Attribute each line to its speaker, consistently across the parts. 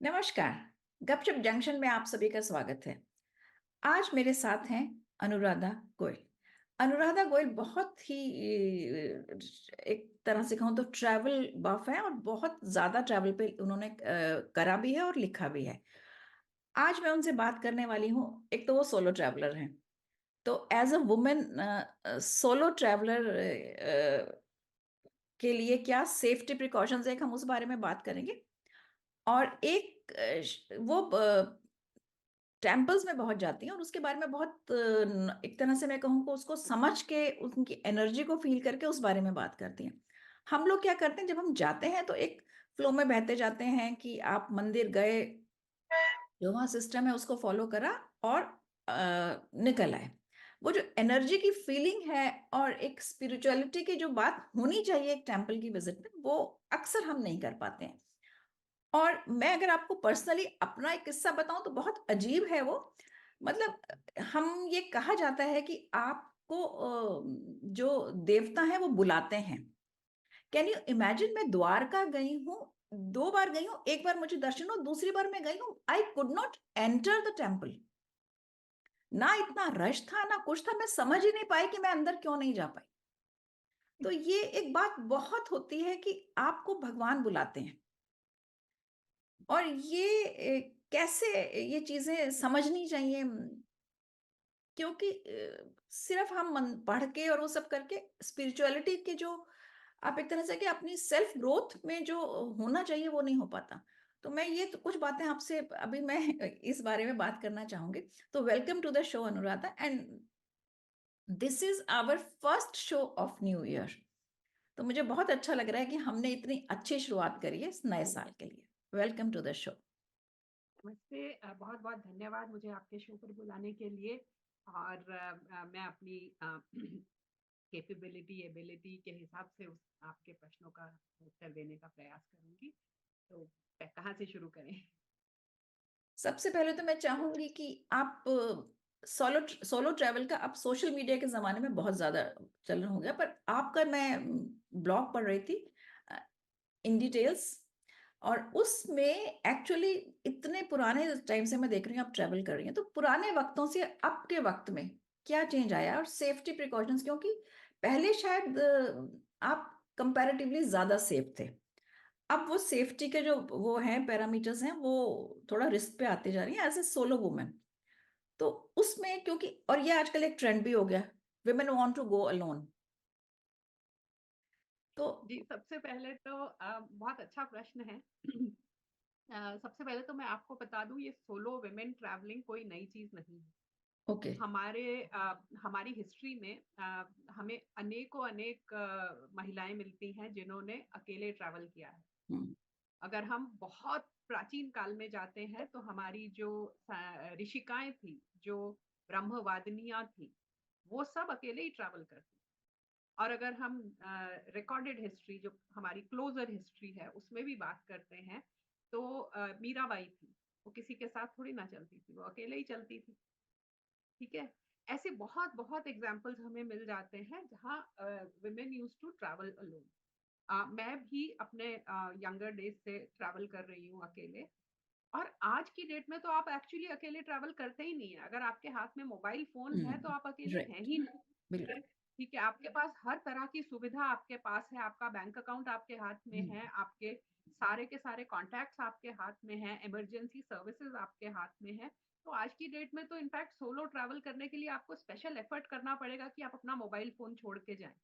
Speaker 1: नमस्कार। गपशप जंक्शन में आप सभी का स्वागत है। आज मेरे साथ हैं अनुराधा गोयल। अनुराधा गोयल बहुत ही एक तरह से कहूँ तो ट्रैवल बफ है और बहुत ज्यादा ट्रैवल पे उन्होंने करा भी है और लिखा भी है। आज मैं उनसे बात करने वाली हूँ। एक तो वो सोलो ट्रैवलर हैं, तो as a woman solo traveller के लिए क्या सेफ्टी प्रिकॉशंस है, हम उस बारे में बात करेंगे। और एक वो टेम्पल्स में बहुत जाती हैं और उसके बारे में बहुत एक तरह से मैं कहूँ को उसको समझ के उनकी एनर्जी को फील करके उस बारे में बात करती हैं। हम लोग क्या करते हैं, जब हम जाते हैं तो एक फ्लो में बहते जाते हैं कि आप मंदिर गए, जो वहाँ सिस्टम है उसको फॉलो करा और निकल आए। वो जो एनर्जी की फीलिंग है और एक स्पिरिचुअलिटी की जो बात होनी चाहिए एक टेम्पल की विजिट में, वो अक्सर हम नहीं कर पाते हैं। और मैं अगर आपको पर्सनली अपना एक किस्सा बताऊं तो बहुत अजीब है वो। मतलब हम ये कहा जाता है कि आपको जो देवता है वो बुलाते हैं। कैन यू इमेजिन, मैं द्वारका गई हूँ, 2 बार गई हूँ, एक बार मुझे दर्शन हो, दूसरी बार मैं गई हूँ, I could not enter the temple. ना इतना रश था ना कुछ था, मैं समझ ही नहीं पाई कि मैं अंदर क्यों नहीं जा पाई। तो ये एक बात बहुत होती है कि आपको भगवान बुलाते हैं। और ये कैसे ये चीजें समझनी चाहिए, क्योंकि सिर्फ हम मन पढ़ के और वो सब करके स्पिरिचुअलिटी के जो आप एक तरह से कि अपनी सेल्फ ग्रोथ में जो होना चाहिए वो नहीं हो पाता। तो मैं ये तो कुछ बातें आपसे अभी मैं इस बारे में बात करना चाहूंगी। तो welcome to the show Anuradha, and this is our first show of new year. तो मुझे बहुत अच्छा लग रहा है कि हमने इतनी अच्छी शुरुआत करी है इस नए साल के लिए। Welcome to the show.
Speaker 2: नमस्ते। बहुत बहुत धन्यवाद मुझे आपके शो पर बुलाने के लिए। और मैं अपनी कैपेबिलिटी एबिलिटी के हिसाब से आपके प्रश्नों का उत्तर देने का प्रयास करूंगी। तो कहाँ से शुरू करें?
Speaker 1: सबसे पहले तो मैं चाहूंगी कि आप सोलो सोलो ट्रैवल का अब सोशल मीडिया के जमाने में बहुत ज्यादा चलन हो गया, पर आपका मैं ब्लॉग पढ़ रही थी इन डिटेल्स, और उसमें एक्चुअली इतने पुराने टाइम से मैं देख रही हूँ आप ट्रैवल कर रही हैं, तो पुराने वक्तों से अब के वक्त में क्या चेंज आया और सेफ्टी प्रिकॉशंस, क्योंकि पहले शायद आप कंपैरेटिवली ज्यादा सेफ थे। अब वो सेफ्टी के जो वो हैं पैरामीटर्स हैं वो थोड़ा रिस्क पे आते जा रही हैं एज ए सोलो वुमेन। तो उसमें क्योंकि और ये आजकल एक ट्रेंड भी हो गया, women want to go alone. तो
Speaker 2: जी, सबसे पहले तो बहुत अच्छा प्रश्न है। सबसे पहले तो मैं आपको बता दूं, ये सोलो वुमेन ट्रैवलिंग कोई नई चीज नहीं है।
Speaker 1: ओके।
Speaker 2: हमारे हमारी हिस्ट्री में हमें अनेकों अनेक महिलाएं मिलती हैं जिन्होंने अकेले ट्रैवल किया है।
Speaker 1: हम्म।
Speaker 2: अगर हम बहुत प्राचीन काल में जाते हैं तो हमारी जो ऋषिकाएं थी, जो ब्रह्मवादिनियां थी, वो सब अकेले ही ट्रैवल करती। और अगर हम रिकॉर्डेड हिस्ट्री, जो हमारी क्लोजर हिस्ट्री है, उसमें भी बात करते हैं, तो मीराबाई थी, वो किसी के साथ थोड़ी ना चलती थी, वो अकेले ही चलती थी। ठीक है। ऐसे बहुत बहुत एग्जाम्पल्स हमें मिल जाते हैं जहाँ women use to travel alone. मैं भी अपने यंगर डेज से ट्रैवल कर रही हूँ अकेले। और आज की डेट में तो आप एक्चुअली अकेले ट्रैवल करते ही नहीं है। अगर आपके हाथ में मोबाइल फोन है तो आप अकेले हैं
Speaker 1: राइट।
Speaker 2: ही नहीं।
Speaker 1: बिल्कुल।
Speaker 2: ठीक है, आपके पास हर तरह की सुविधा आपके पास है, आपका बैंक अकाउंट आपके हाथ में है, आपके सारे के सारे कॉन्टैक्ट्स आपके हाथ में हैं, इमरजेंसी सर्विसेज आपके हाथ में है। तो आज की डेट में तो इनफैक्ट सोलो ट्रैवल करने के लिए आपको स्पेशल एफर्ट करना पड़ेगा कि आप अपना मोबाइल फोन छोड़ के जाएं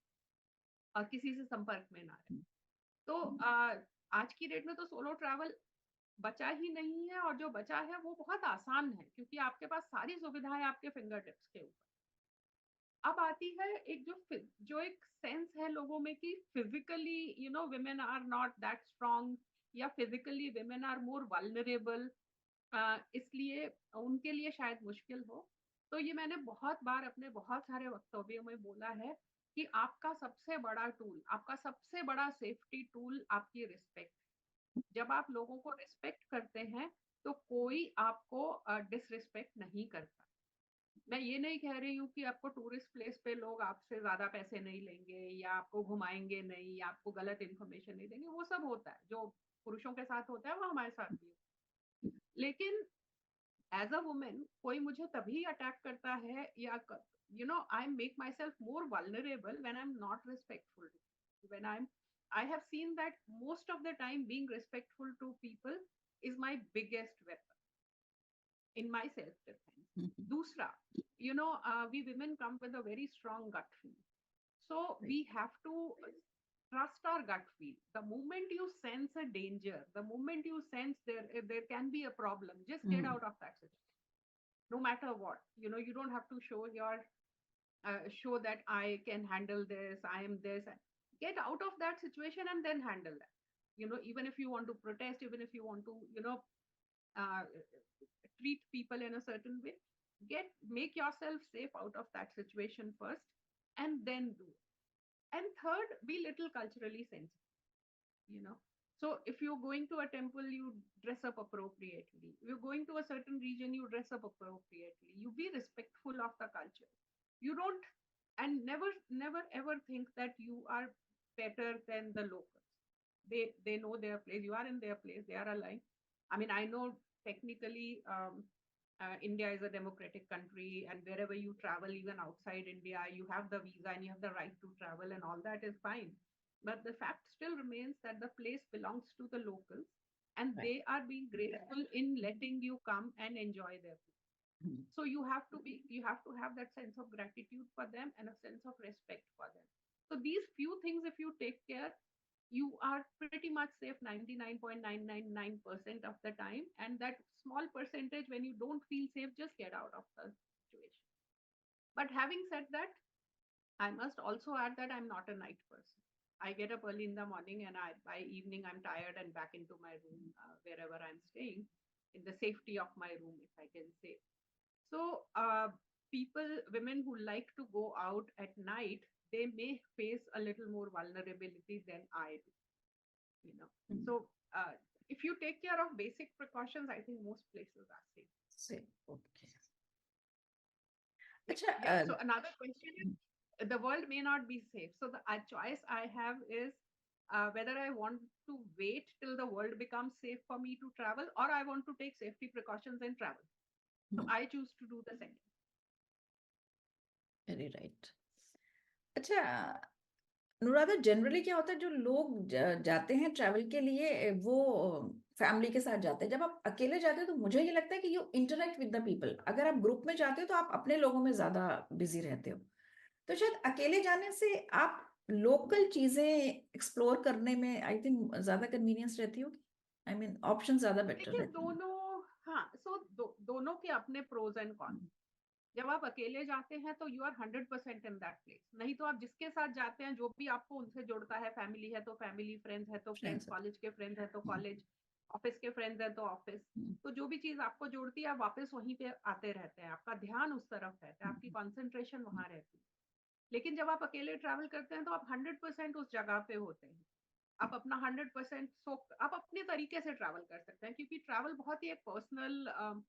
Speaker 2: और किसी से संपर्क में ना रहे। तो आज की डेट में तो सोलो ट्रैवल बचा ही नहीं है, और जो बचा है वो बहुत आसान है क्योंकि आपके पास सारी सुविधाएं आपके फिंगर टिप्स के ऊपर। अब आती है एक जो एक सेंस है लोगों में कि physically women are not that strong, या physically women are more vulnerable, इसलिए उनके लिए शायद मुश्किल हो। तो ये मैंने बहुत बार अपने बहुत सारे वक्तव्यों में बोला है कि आपका सबसे बड़ा टूल, आपका सबसे बड़ा सेफ्टी टूल आपकी रिस्पेक्ट। जब आप लोगों को रिस्पेक्ट करते हैं तो कोई आपको डिसरिस्पेक्ट नहीं करता। मैं ये नहीं कह रही हूँ कि आपको टूरिस्ट प्लेस पे लोग आपसे ज्यादा पैसे नहीं लेंगे, या आपको घुमाएंगे नहीं, या आपको गलत इन्फॉर्मेशन नहीं देंगे। वो सब होता है, जो पुरुषों के साथ होता है वो हमारे साथ भी होता है। लेकिन एज अ वुमेन कोई मुझे तभी अटैक करता है, या I make myself more vulnerable when I am not respectful, when I have seen that most of the time being respectful to people is my biggest weapon in my self defense.
Speaker 1: Mhm.
Speaker 2: Dusra, we women come with a very strong gut feel. So
Speaker 1: Right.
Speaker 2: we have to trust our gut feel. The moment you sense a danger, the moment you sense there can be a problem, just get
Speaker 1: Mhm.
Speaker 2: out of that situation. No matter what, you don't have to show that I can handle this, I am this. Get out of that situation and then handle that. Even if you want to protest, even if you want to, uh, treat people in a certain way, make yourself safe out of that situation first, and then do. And third, be little culturally sensitive, you know so if you're going to a temple, you dress up appropriately. If you're going to a certain region, you dress up appropriately. You be respectful of the culture. You don't, and never ever think that you are better than the locals. They know their place, you are in their place, they are aligned. I mean, I know technically, India is a democratic country, and wherever you travel, even outside India, you have the visa and you have the right to travel, and all that is fine. But the fact still remains that the place belongs to the locals, and
Speaker 1: Right.
Speaker 2: they are being grateful in letting you come and enjoy their food.
Speaker 1: Mhm.
Speaker 2: So you have to have that sense of gratitude for them and a sense of respect for them. So these few things, if you take care, you are pretty much safe 99.999% of the time. And that small percentage, when you don't feel safe, just get out of the situation. But having said that, I must also add that I'm not a night person. I get up early in the morning, and by evening I'm tired and back into my room, wherever I'm staying, in the safety of my room, if I can say. So women who like to go out at night, they may face a little more vulnerability than I do.
Speaker 1: Mhm.
Speaker 2: So if you take care of basic precautions, I think most places are safe.
Speaker 1: Safe. Okay.
Speaker 2: Yeah,
Speaker 1: अच्छा
Speaker 2: yeah. So another question is, the world may not be safe. So the choice I have is whether I want to wait till the world becomes safe for me to travel, or I want to take safety precautions and travel. So
Speaker 1: hmm,
Speaker 2: I choose to do the second.
Speaker 1: Very right. अच्छा Anuradha, generally क्या होता है जो लोग जाते हैं travel के लिए, वो फैमिली के साथ जाते हैं। जब आप अकेले जाते हो तो मुझे ये लगता है कि you interact with the people. अगर आप ग्रुप में जाते हो तो आप अपने लोगों में ज्यादा बिजी रहते हो। तो शायद अकेले जाने से आप लोकल चीजें एक्सप्लोर करने में आई थिंक ज्यादा कन्वीनियंस रहती होगी। आई मीन ऑप्शन ज्यादा बेटर
Speaker 2: देखिए,
Speaker 1: रहते हैं।
Speaker 2: हाँ, दोनों के अपने प्रोज एंड कॉन्स।
Speaker 1: हम्म,
Speaker 2: जब आप अकेले जाते हैं तो you are 100% in that place. नहीं तो आप जिसके साथ जाते हैं, जो भी आपको उनसे जोड़ता है, फैमिली है तो फैमिली, फ्रेंड्स है तो फ्रेंड्स,
Speaker 1: फ्रेंड्स।
Speaker 2: कॉलेज के फ्रेंड्स है तो
Speaker 1: हम्म,
Speaker 2: कॉलेज, ऑफिस के फ्रेंड्स है तो ऑफिस।
Speaker 1: हम्म,
Speaker 2: तो जो भी चीज आपको जोड़ती है, आप वापस वहीं पे आते रहते हैं, आपका ध्यान उस तरफ रहता है, आपकी
Speaker 1: हम्म,
Speaker 2: कॉन्सेंट्रेशन वहां रहती है। लेकिन जब आप अकेले ट्रैवल करते हैं तो आप 100% उस जगह पे होते हैं। आप अपना 100% आप अपने तरीके से ट्रैवल कर सकते हैं, क्योंकि ट्रैवल बहुत ही एक पर्सनल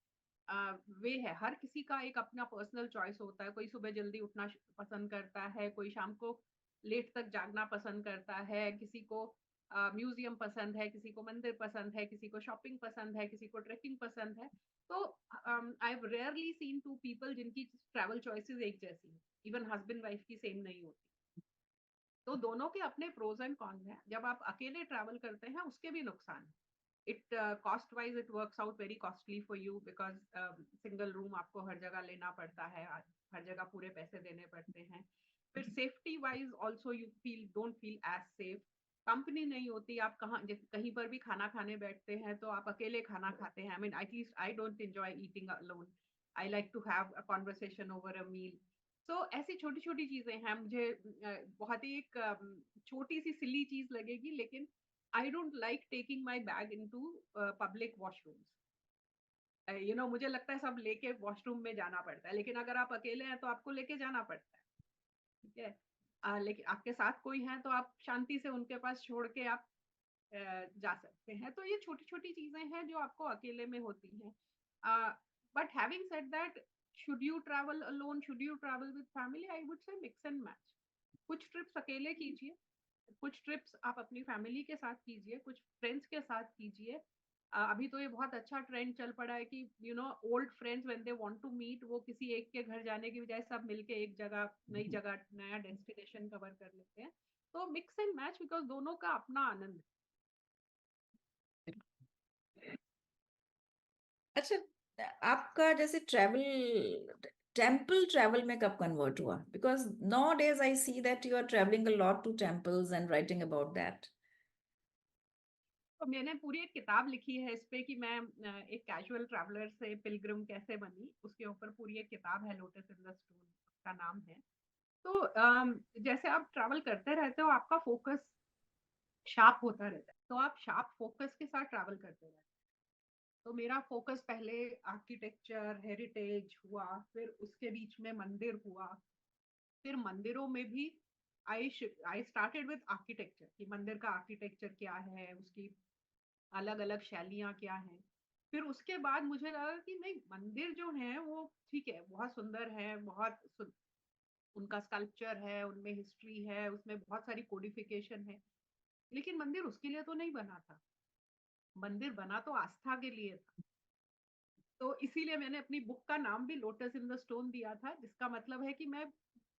Speaker 2: वे है। हर किसी का एक अपना पर्सनल चॉइस होता है। कोई सुबह जल्दी उठना पसंद करता है, कोई शाम को लेट तक जागना पसंद करता है, किसी को म्यूजियम पसंद है, किसी को मंदिर पसंद है, किसी को शॉपिंग पसंद है, किसी को ट्रेकिंग पसंद है। तो I have rarely seen two people जिनकी ट्रैवल चॉइसेस एक जैसी है। इवन हस्बैंड वाइफ की सेम नहीं होती। तो दोनों के अपने प्रोज एंड कॉन्स हैं। जब आप अकेले ट्रैवल करते हैं, उसके भी नुकसान है। It cost wise it works out very costly for you, because single room आपको हर जगह लेना पड़ता है, हर जगह पूरे पैसे देने पड़ते हैं। फिर safety wise also you don't feel as safe. Company नहीं होती। आप कहीं पर भी खाना खाने बैठते हैं तो आप अकेले खाना खाते हैं। I mean, at least I don't enjoy eating alone. I like to have a conversation over a meal. तो ऐसी छोटी छोटी चीजें हैं। मुझे बहुत ही एक छोटी सी सिली चीज लगेगी, लेकिन I don't like taking my bag into public washrooms. मुझे लगता है सब लेके वॉशरूम में जाना पड़ता है, लेकिन अगर आप अकेले हैं तो आपको लेके जाना पड़ता है। ठीक है। लेकिन आपके साथ कोई है तो आप शांति से उनके पास छोड़ के आप जा सकते हैं। तो ये छोटी छोटी चीजें हैं जो आपको अकेले में होती हैं। But having said that, should you travel alone, should you travel with family? I would say mix and match. कुछ ट्रिप्स अकेले कीजिए, कुछ ट्रिप्स आप अपनी फैमिली के साथ कीजिए, कुछ फ्रेंड्स के साथ कीजिए। अभी तो ये बहुत अच्छा ट्रेंड चल पड़ा है कि old friends when they want to meet, वो किसी एक के घर जाने की बजाय सब मिलके एक जगह, नई जगह, नया डेस्टिनेशन कवर कर लेते हैं। तो मिक्स एंड मैच, बिकॉज दोनों का अपना आनंद
Speaker 1: अच्छा, आपका जैसे टेम्पल ट्रैवल में कब कन्वर्ट हुआ? Because nowadays I see that you are travelling a lot to temples and writing about that.
Speaker 2: तो मैंने पूरी एक किताब लिखी है इस पे कि मैं एक कैजुअल ट्रैवलर से पिलग्रिम कैसे बनी, उसके ऊपर पूरी एक किताब है, लोटस इन द स्टोन का नाम है। तो जैसे आप ट्रैवल करते रहते हो, आपका फोकस शार्प होता रहता है, तो आप शार्प फोकस के साथ ट्रैवल करते रहते हैं। तो मेरा फोकस पहले आर्किटेक्चर हेरिटेज हुआ, फिर उसके बीच में मंदिर हुआ, फिर मंदिरों में भी आई आई स्टार्टेड विद आर्किटेक्चर, कि मंदिर का आर्किटेक्चर क्या है, उसकी अलग अलग शैलियाँ क्या हैं। फिर उसके बाद मुझे लगा कि नहीं, मंदिर जो है वो ठीक है, बहुत सुंदर है, उनका स्कल्पचर है, उनमें हिस्ट्री है, उसमें बहुत सारी कोडिफिकेशन है, लेकिन मंदिर उसके लिए तो नहीं बना था। मंदिर बना तो आस्था के लिए था। तो इसीलिए मैंने अपनी बुक का नाम भी लोटस इन द स्टोन दिया था, जिसका मतलब है कि मैं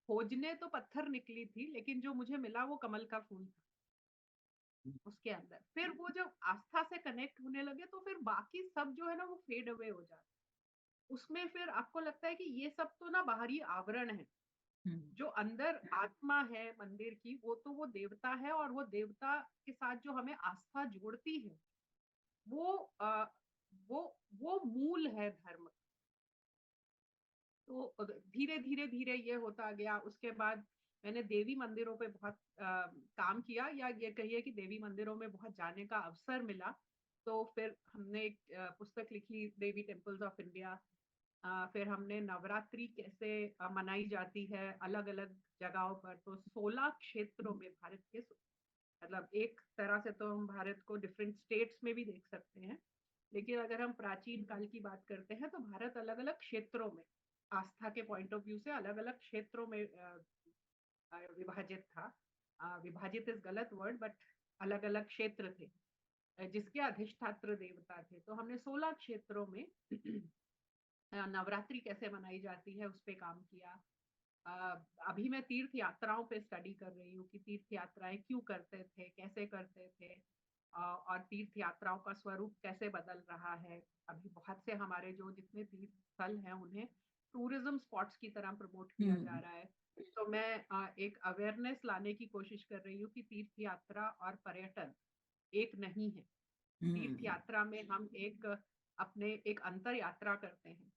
Speaker 2: खोजने तो पत्थर निकली थी, लेकिन जो मुझे मिला वो कमल का फूल था उसके अंदर। फिर वो जब आस्था से कनेक्ट होने लगे, तो फिर बाकी सब जो है ना वो फेड अवे हो जाता है। उसमें फिर आपको लगता है कि ये सब तो ना बाहरी आवरण है, जो अंदर आत्मा है मंदिर की, वो तो वो देवता है, और वो देवता के साथ जो हमें आस्था जोड़ती है, वो वो वो मूल है धर्म। तो धीरे धीरे धीरे ये होता गया। उसके बाद मैंने देवी मंदिरों पे बहुत काम किया, या ये कहिए कि देवी मंदिरों में बहुत जाने का अवसर मिला। तो फिर हमने एक पुस्तक लिखी, देवी टेम्पल्स ऑफ इंडिया। फिर हमने नवरात्रि कैसे मनाई जाती है अलग अलग जगहों पर। तो 16 क्षेत्रों में भारत के, मतलब एक तरह से तो हम भारत को डिफरेंट स्टेट्स में भी देख सकते हैं, लेकिन अगर हम प्राचीन काल की बात करते हैं तो भारत अलग अलग क्षेत्रों में, आस्था के पॉइंट ऑफ व्यू से अलग अलग क्षेत्रों में विभाजित था। विभाजित इज गलत वर्ड, बट अलग अलग क्षेत्र थे जिसके अधिष्ठात्र देवता थे। तो हमने 16 क्षेत्रों में नवरात्रि कैसे मनाई जाती है उस पे काम किया। अभी मैं तीर्थ यात्राओं पे स्टडी कर रही हूँ कि तीर्थ यात्राएं क्यों करते थे, कैसे करते थे, और तीर्थ यात्राओं का स्वरूप कैसे बदल रहा है। अभी बहुत से हमारे जो जितने तीर्थ स्थल हैं उन्हें टूरिज्म स्पॉट्स की तरह प्रमोट किया जा रहा है। तो मैं एक अवेयरनेस लाने की कोशिश कर रही हूँ कि तीर्थ यात्रा और पर्यटन एक नहीं है। तीर्थ यात्रा में हम अपने एक अंतर यात्रा करते हैं।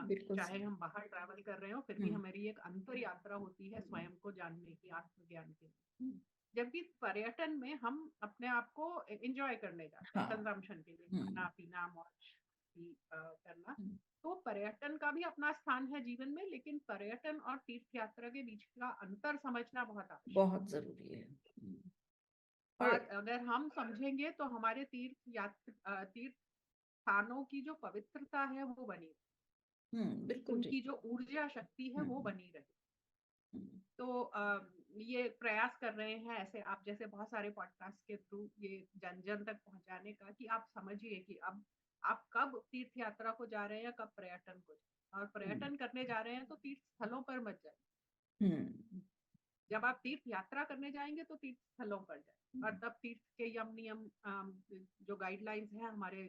Speaker 1: बिल्कुल
Speaker 2: चाहे
Speaker 1: सही।
Speaker 2: हम बाहर ट्रैवल कर रहे हो, फिर भी हमारी एक अंतर यात्रा होती है स्वयं को जानने की, आत्मज्ञान के लिए। जबकि पर्यटन में हम अपने आप को एंजॉय करने जाते हैं,
Speaker 1: हाँ।
Speaker 2: कंजम्पशन के लिए, खाना पीना मौज करना। तो पर्यटन का भी अपना स्थान है जीवन में, लेकिन पर्यटन और तीर्थ यात्रा के बीच का अंतर समझना बहुत आवश्यक है।
Speaker 1: बहुत जरूरी है। और
Speaker 2: और अगर हम समझेंगे तो हमारे तीर्थ स्थानों की जो पवित्रता है वो बनी,
Speaker 1: बिल्कुल ठीक।
Speaker 2: उनकी जो ऊर्जा शक्ति है वो
Speaker 1: हम्म।
Speaker 2: बनी रहे। तो ये प्रयास कर रहे हैं ऐसे आप जैसे बहुत सारे पॉडकास्ट के थ्रू ये जन जन तक पहुंचाने का, कि आप समझिए कि अब आप कब तीर्थ यात्रा को जा रहे हैं, कब पर्यटन को और
Speaker 1: हम्म।
Speaker 2: पर्यटन करने जा रहे हैं तो तीर्थ स्थलों पर मत जाए।
Speaker 1: हम्म।
Speaker 2: जब आप तीर्थ यात्रा करने जाएंगे तो तीर्थ स्थलों पर जाए, और तब तीर्थ के यम नियम जो गाइडलाइंस हैं हमारे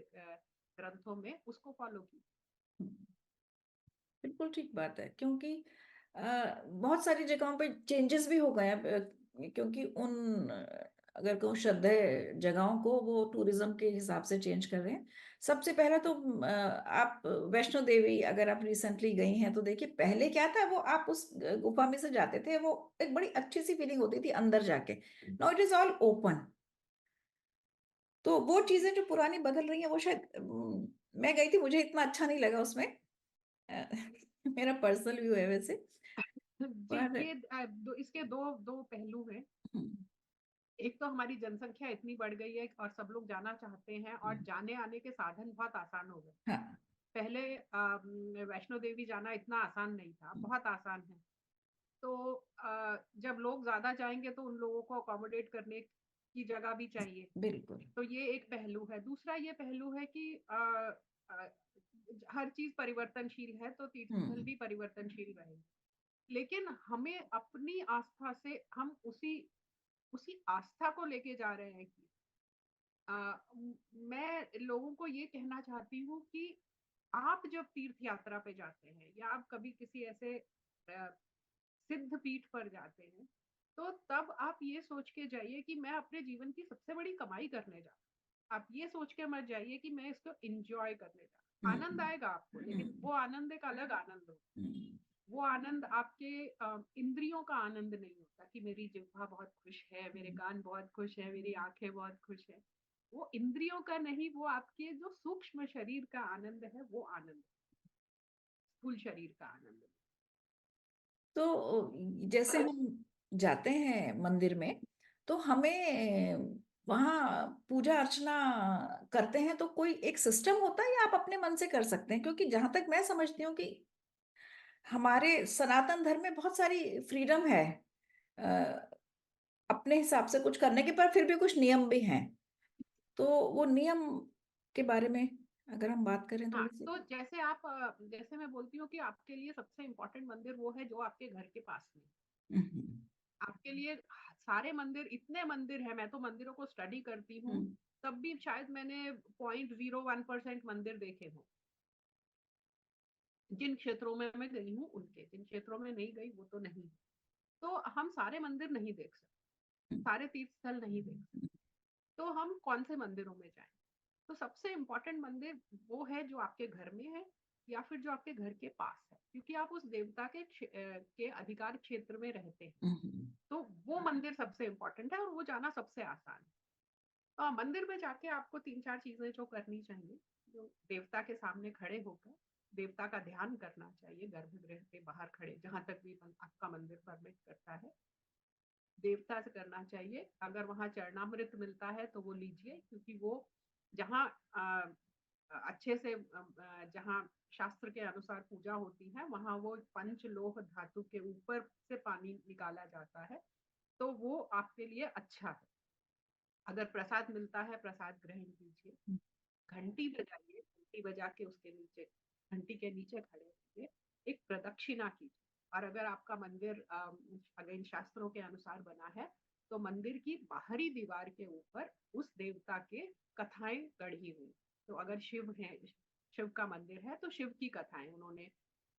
Speaker 2: ग्रंथों में, उसको फॉलो कीजिए।
Speaker 1: बिल्कुल ठीक बात है, क्योंकि बहुत सारी जगहों पे चेंजेस भी हो गए हैं। क्योंकि अगर कहूँ श्रद्धेय जगहों को वो टूरिज्म के हिसाब से चेंज कर रहे हैं। सबसे पहले तो आप वैष्णो देवी अगर आप रिसेंटली गई हैं तो देखिए, पहले क्या था, वो आप उस गुफा में से जाते थे, वो एक बड़ी अच्छी सी फीलिंग होती थी अंदर जाके। Now it is all open. तो वो चीजें जो पुरानी बदल रही हैं, वो शायद मैं गई थी, मुझे इतना अच्छा नहीं लगा उसमें। अ, मेरा पर्सनल व्यू है वैसे।
Speaker 2: जी,
Speaker 1: पर
Speaker 2: ये इसके दो दो पहलू हैं।
Speaker 1: हम्म।
Speaker 2: एक तो हमारी जनसंख्या इतनी बढ़ गई है और सब लोग जाना चाहते हैं, और जाने आने के साधन बहुत आसान हो गए।
Speaker 1: हाँ।
Speaker 2: पहले वैष्णो देवी जाना इतना आसान नहीं था, बहुत आसान है। तो जब लोग ज्यादा जाएंगे तो उन लोगों को अकोमोडेट करने की जगह भी चाहिए।
Speaker 1: बिल्कुल।
Speaker 2: तो ये एक पहलू है। दूसरा ये पहलू है कि अ, हर चीज परिवर्तनशील है, तो तीर्थ स्थल
Speaker 1: हुँ,
Speaker 2: भी परिवर्तनशील रहेंगे। लेकिन हमें अपनी आस्था से हम उसी उसी आस्था को लेके जा रहे हैं कि अ, मैं लोगों को ये कहना चाहती हूँ कि आप जब तीर्थ यात्रा पे जाते हैं या आप कभी किसी ऐसे सिद्ध पीठ पर जाते हैं, तो तब आप ये सोच के जाइए कि मैं अपने जीवन की सबसे बड़ी कमाई करने जा रहा हूँ। आप ये सोच के मत जाइए कि मैं इसको एंजॉय करने जा रहा हूँ।
Speaker 1: हुँ,
Speaker 2: आनंद आएगा आपको, लेकिन
Speaker 1: हुँ,
Speaker 2: वो आनंद एक अलग आनंद हो।
Speaker 1: हुँ।
Speaker 2: वो आनंद आपके इंद्रियों का आनंद नहीं होता कि मेरी जिह्वा बहुत खुश है, मेरे कान बहुत खुश है, मेरी आंखें बहुत खुश है। वो इंद्रियों का नहीं, वो आपके जो सूक्ष्म शरीर का आनंद है, वो आनंद, स्थूल शरीर का आनंद।
Speaker 1: तो जैसे हम जाते हैं मंदिर में, तो हमें वहाँ पूजा अर्चना करते हैं तो कोई एक सिस्टम होता है या आप अपने मन से कर सकते हैं? क्योंकि जहाँ तक मैं समझती हूँ कि हमारे सनातन धर्म में बहुत सारी फ्रीडम है अ, अपने हिसाब से कुछ करने की, पर फिर भी कुछ नियम भी हैं। तो वो नियम के बारे में अगर हम बात करें
Speaker 2: हाँ,
Speaker 1: थोड़ी-सी?
Speaker 2: तो जैसे जैसे मैं बोलती हूँ कि आपके लिए सबसे इम्पोर्टेंट मंदिर वो है जो आपके घर के पास में है।
Speaker 1: हुँ, हुँ,
Speaker 2: आपके लिए सारे मंदिर, इतने मंदिर हैं, मैं तो मंदिरों को स्टडी करती हूँ,
Speaker 1: हुँ,
Speaker 2: तब भी शायद मैंने 0.01% मंदिर देखे हों। जिन क्षेत्रों में मैं गई हूँ उनके, जिन क्षेत्रों में नहीं गई वो तो नहीं। तो हम सारे मंदिर नहीं देख सकते,
Speaker 1: हुँ,
Speaker 2: सारे तीर्थ स्थल नहीं देख सकते। तो हम कौन से मंदिरों में जाएँ? तो सबसे इम्पोर्टेंट मंदिर वो है जो आपके घर में है या फिर जो आपके घर के पास है, क्योंकि आप उस देवता के अधिकार क्षेत्र में रहते हैं।
Speaker 1: हुँ, हुँ,
Speaker 2: तो वो मंदिर सबसे इम्पोर्टेंट है और वो जाना सबसे आसान है। मंदिर में जाके आपको 3-4 चीज़ें जो करनी चाहिए, जो देवता के सामने खड़े होकर देवता का ध्यान करना चाहिए, गर्भगृह के बाहर खड़े, जहाँ तक भी आपका मंदिर परमिट करता है। देवता से करना चाहिए। अगर वहाँ चरणामृत मिलता है तो वो लीजिए, क्योंकि वो जहाँ अच्छे से जहाँ शास्त्र के अनुसार पूजा होती है, वहाँ वो पंचलोह धातु के ऊपर से पानी निकाला जाता है, तो वो आपके लिए अच्छा है। अगर प्रसाद मिलता है, प्रसाद ग्रहण कीजिए।
Speaker 1: हुँ,
Speaker 2: घंटी बजाइए, घंटी बजा के उसके नीचे, घंटी के नीचे खड़े होइए, एक प्रदक्षिणा कीजिए। और अगर आपका मंदिर अगर इन शास्त्रों के अनुसार बना है, तो मंदिर की बाहरी दीवार के ऊपर उस देवता के कथाएं गढ़ी हुई। तो अगर शिव है, शिव का मंदिर है, तो शिव की कथाएं उन्होंने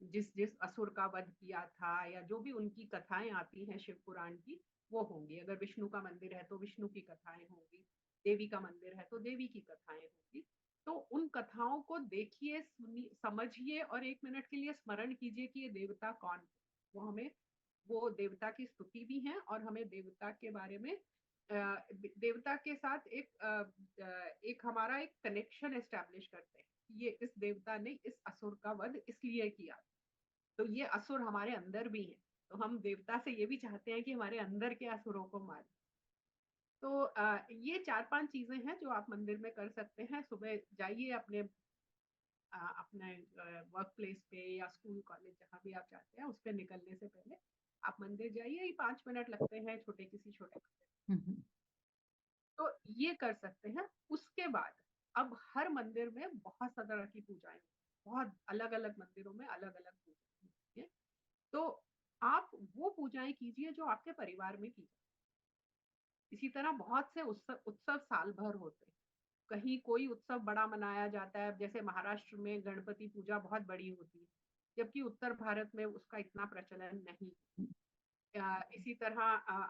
Speaker 2: जिस जिस असुर का वध किया था, या जो भी उनकी कथाएं आती हैं शिव पुराण की, वो होंगी। अगर विष्णु का मंदिर है तो विष्णु की कथाएं होंगी, देवी का मंदिर है तो देवी की कथाएं होंगी। तो उन कथाओं को देखिए, सुनिए, समझिए और 1 मिनट के लिए स्मरण कीजिए कि ये देवता कौन है। वो हमें, वो देवता की स्तुति भी है और हमें देवता के बारे में देवता के साथ एक हमारा एक कनेक्शन एस्टेब्लिश करते हैं। ये इस देवता ने इस असुर का वध इसलिए किया, तो ये असुर हमारे अंदर भी है। तो हम देवता से ये भी चाहते हैं कि हमारे अंदर के असुरों को मारे। तो ये 4-5 चीज़ें हैं जो आप मंदिर में कर सकते हैं। सुबह जाइए अपने वर्क प्लेस पे या स्कूल कॉलेज जहाँ भी आप जाते हैं, उस पे निकलने से पहले आप मंदिर जाइए। ये 5 मिनट लगते हैं किसी छोटे मंदिर।
Speaker 1: हुँ, हुँ,
Speaker 2: तो ये कर सकते हैं। उसके बाद अब हर मंदिर में बहुत सा तरह की पूजाएँ, बहुत अलग-अलग मंदिरों में अलग-अलग पूजाएँ होती हैं। तो आप वो पूजाएँ कीजिए जो आपके परिवार में की जाए। इसी तरह बहुत से उत्सव उत्सव साल भर होते हैं। कहीं कोई उत्सव बड़ा मनाया जाता है, जैसे महाराष्ट्र में गणपति पूजा बहुत बड़ी होती है, जबकि उत्तर भारत में उसका इतना प्रचलन नहीं। इसी तरह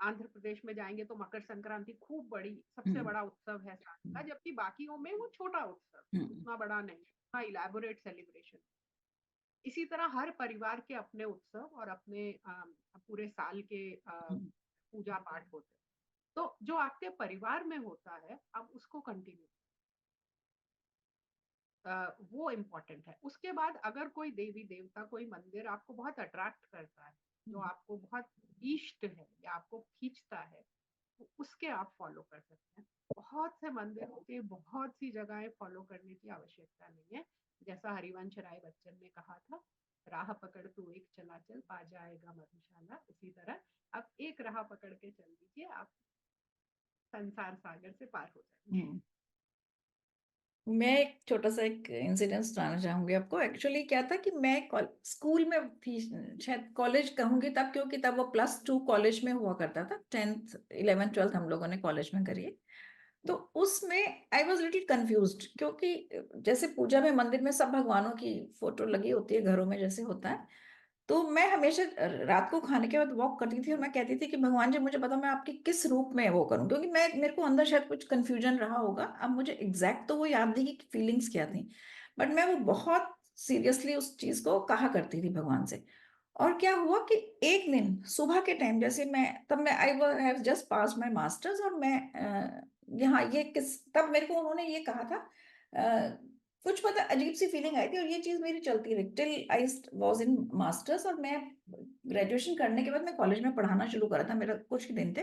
Speaker 2: आंध्र प्रदेश में जाएंगे तो मकर संक्रांति खूब बड़ी, सबसे
Speaker 1: हुँ,
Speaker 2: बड़ा उत्सव है साल का, जबकि बाकियों में वो छोटा उत्सव,
Speaker 1: हुँ,
Speaker 2: उतना बड़ा नहीं, उतना इलेबोरेट सेलिब्रेशन। इसी तरह हर परिवार के अपने उत्सव और अपने पूरे साल के
Speaker 1: हुँ,
Speaker 2: पूजा पाठ होते हैं। तो जो आपके परिवार में होता है, आप उसको कंटिन्यू, वो इम्पोर्टेंट है। उसके बाद अगर कोई देवी देवता, कोई मंदिर आपको बहुत अट्रैक्ट करता है, जो
Speaker 1: हुँ।
Speaker 2: आपको बहुत इष्ट है या आपको खींचता है, तो उसके आप फॉलो कर सकते हैं। बहुत से मंदिरों के बहुत सी जगहें फॉलो करने की आवश्यकता नहीं है। जैसा हरिवंश राय बच्चन ने कहा था, राह पकड़ तू एक चला चल, पा जाएगा मधुशाला। उसी तरह आप एक राह पकड़ के चल दीजिए, आप संसार सागर से पार हो जाएंगे।
Speaker 1: हम्म। मैं एक छोटा सा एक इंसिडेंट सुनाना चाहूंगी आपको। एक्चुअली क्या था कि मैं स्कूल में थी, शायद कॉलेज कहूंगी तब, क्योंकि तब वो +2 कॉलेज में हुआ करता था। 10th 11th 12th हम लोगों ने कॉलेज में करी है। तो उसमें आई वॉज लिटिल कंफ्यूज, क्योंकि जैसे पूजा में मंदिर में सब भगवानों की फोटो लगी होती है घरों में जैसे होता है, तो मैं हमेशा रात को खाने के बाद वॉक करती थी और मैं कहती थी कि भगवान जी मुझे बताओ मैं आपके किस रूप में वो करूं, क्योंकि मैं मेरे को अंदर शायद कुछ कंफ्यूजन रहा होगा। अब मुझे एग्जैक्ट तो वो याद नहीं कि फीलिंग्स क्या थी, बट मैं वो बहुत सीरियसली उस चीज को कहा करती थी भगवान से। और क्या हुआ कि एक दिन सुबह के टाइम, जैसे मैं तब मैं I have just pass my masters, और मैं यहाँ ये किस तब मेरे को उन्होंने ये कहा था, कुछ पता अजीब सी फीलिंग आई थी, और ये चीज मेरी चलती रही till I was in masters. और मैं ग्रेजुएशन करने के बाद मैं कॉलेज में पढ़ाना शुरू करा था, मेरा कुछ ही दिन थे।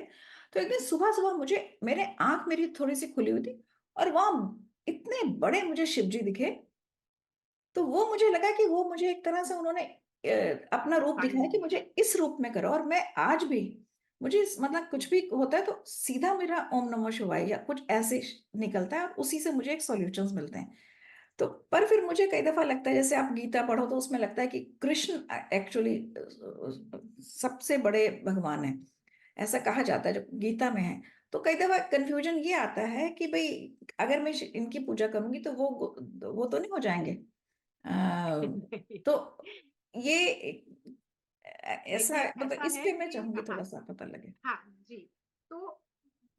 Speaker 1: तो एक दिन सुबह सुबह मुझे मेरे आंख मेरी थोड़ी सी खुली हुई थी, और वहां इतने बड़े मुझे शिव जी दिखे। तो वो मुझे लगा कि वो मुझे एक तरह से उन्होंने अपना रूप
Speaker 2: हाँ
Speaker 1: दिखाया कि
Speaker 2: जी।
Speaker 1: मुझे इस रूप में करो। और मैं आज भी, मुझे मतलब कुछ भी होता है तो सीधा मेरा ओम नमः शिवाय या कुछ ऐसे निकलता है, और उसी से मुझे एक सॉल्यूशंस मिलते हैं। तो पर फिर मुझे कई दफा लगता है, जैसे आप गीता पढ़ो तो उसमें लगता है कि कृष्ण एक्चुअली सबसे बड़े भगवान है, ऐसा कहा जाता है जो गीता में है। तो कई दफा कंफ्यूजन ये आता है कि भाई अगर मैं इनकी पूजा करूंगी तो वो तो नहीं हो जाएंगे।
Speaker 2: नहीं,
Speaker 1: तो ये ऐसा,
Speaker 2: देखिए
Speaker 1: मतलब
Speaker 2: ऐसा
Speaker 1: इस
Speaker 2: है
Speaker 1: पे मैं
Speaker 2: कि
Speaker 1: चाहूंगी
Speaker 2: हाँ,
Speaker 1: थोड़ा सा पता लगे।
Speaker 2: हाँ जी। तो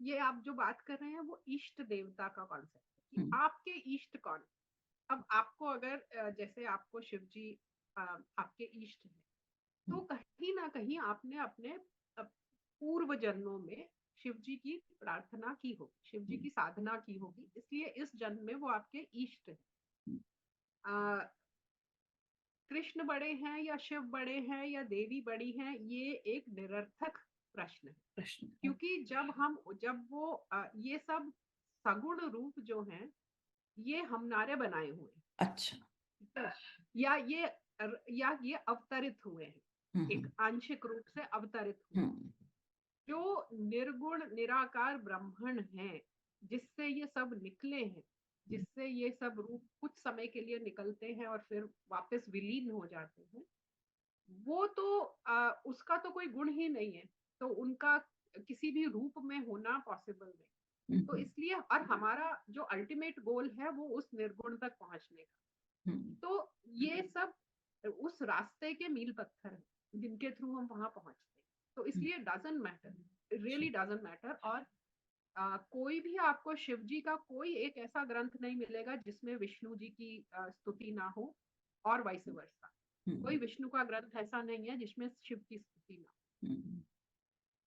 Speaker 2: ये आप जो बात कर रहे हैं वो इष्ट देवता का कॉन्सेप्ट है कि
Speaker 1: हम्म।
Speaker 2: आपके इष्ट कौन। अब आपको अगर जैसे आपको शिव जी आपके इष्ट है, तो कहीं ना कहीं आपने अपने पूर्व जन्मों में शिव जी की प्रार्थना की होगी, शिव जी की साधना की होगी, इसलिए इस जन्म में वो आपके इष्ट है। कृष्ण बड़े हैं या शिव बड़े हैं या देवी बड़ी हैं, ये एक निरर्थक प्रश्न है।
Speaker 1: प्रश्न।
Speaker 2: क्योंकि जब वो ये सब सगुण रूप जो हैं, ये हमनारे बनाए हुए हैं।
Speaker 1: अच्छा।
Speaker 2: ठीक है? या ये अवतरित हुए हैं, एक
Speaker 1: हम्म।
Speaker 2: आंशिक रूप से अवतरित हुए हैं।
Speaker 1: हम्म।
Speaker 2: जो निर्गुण निराकार ब्रह्मण है, जिससे ये सब निकले हैं, जिससे ये सब रूप कुछ समय के लिए निकलते हैं और फिर वापस विलीन हो जाते हैं, वो तो उसका तो कोई गुण ही नहीं है, तो उनका किसी भी रूप में होना पॉसिबल नहीं। तो
Speaker 1: हम्म।
Speaker 2: इसलिए और हमारा जो अल्टीमेट गोल है वो उस निर्गुण तक पहुंचने का।
Speaker 1: हम्म।
Speaker 2: तो ये सब उस रास्ते के मील पत्थर हैं जिनके थ्रू हम वहां पहुंचते हैं। तो
Speaker 1: हम्म।
Speaker 2: इसलिए डजंट मैटर,
Speaker 1: अच्छा।
Speaker 2: Really doesn't matter. और कोई भी आपको शिव जी का कोई एक ऐसा ग्रंथ नहीं मिलेगा जिसमें विष्णु जी की स्तुति ना हो, और वाइस वर्सा। कोई
Speaker 1: हम्म।
Speaker 2: विष्णु का ग्रंथ ऐसा नहीं है जिसमें शिव की स्तुति ना हो।
Speaker 1: हम्म।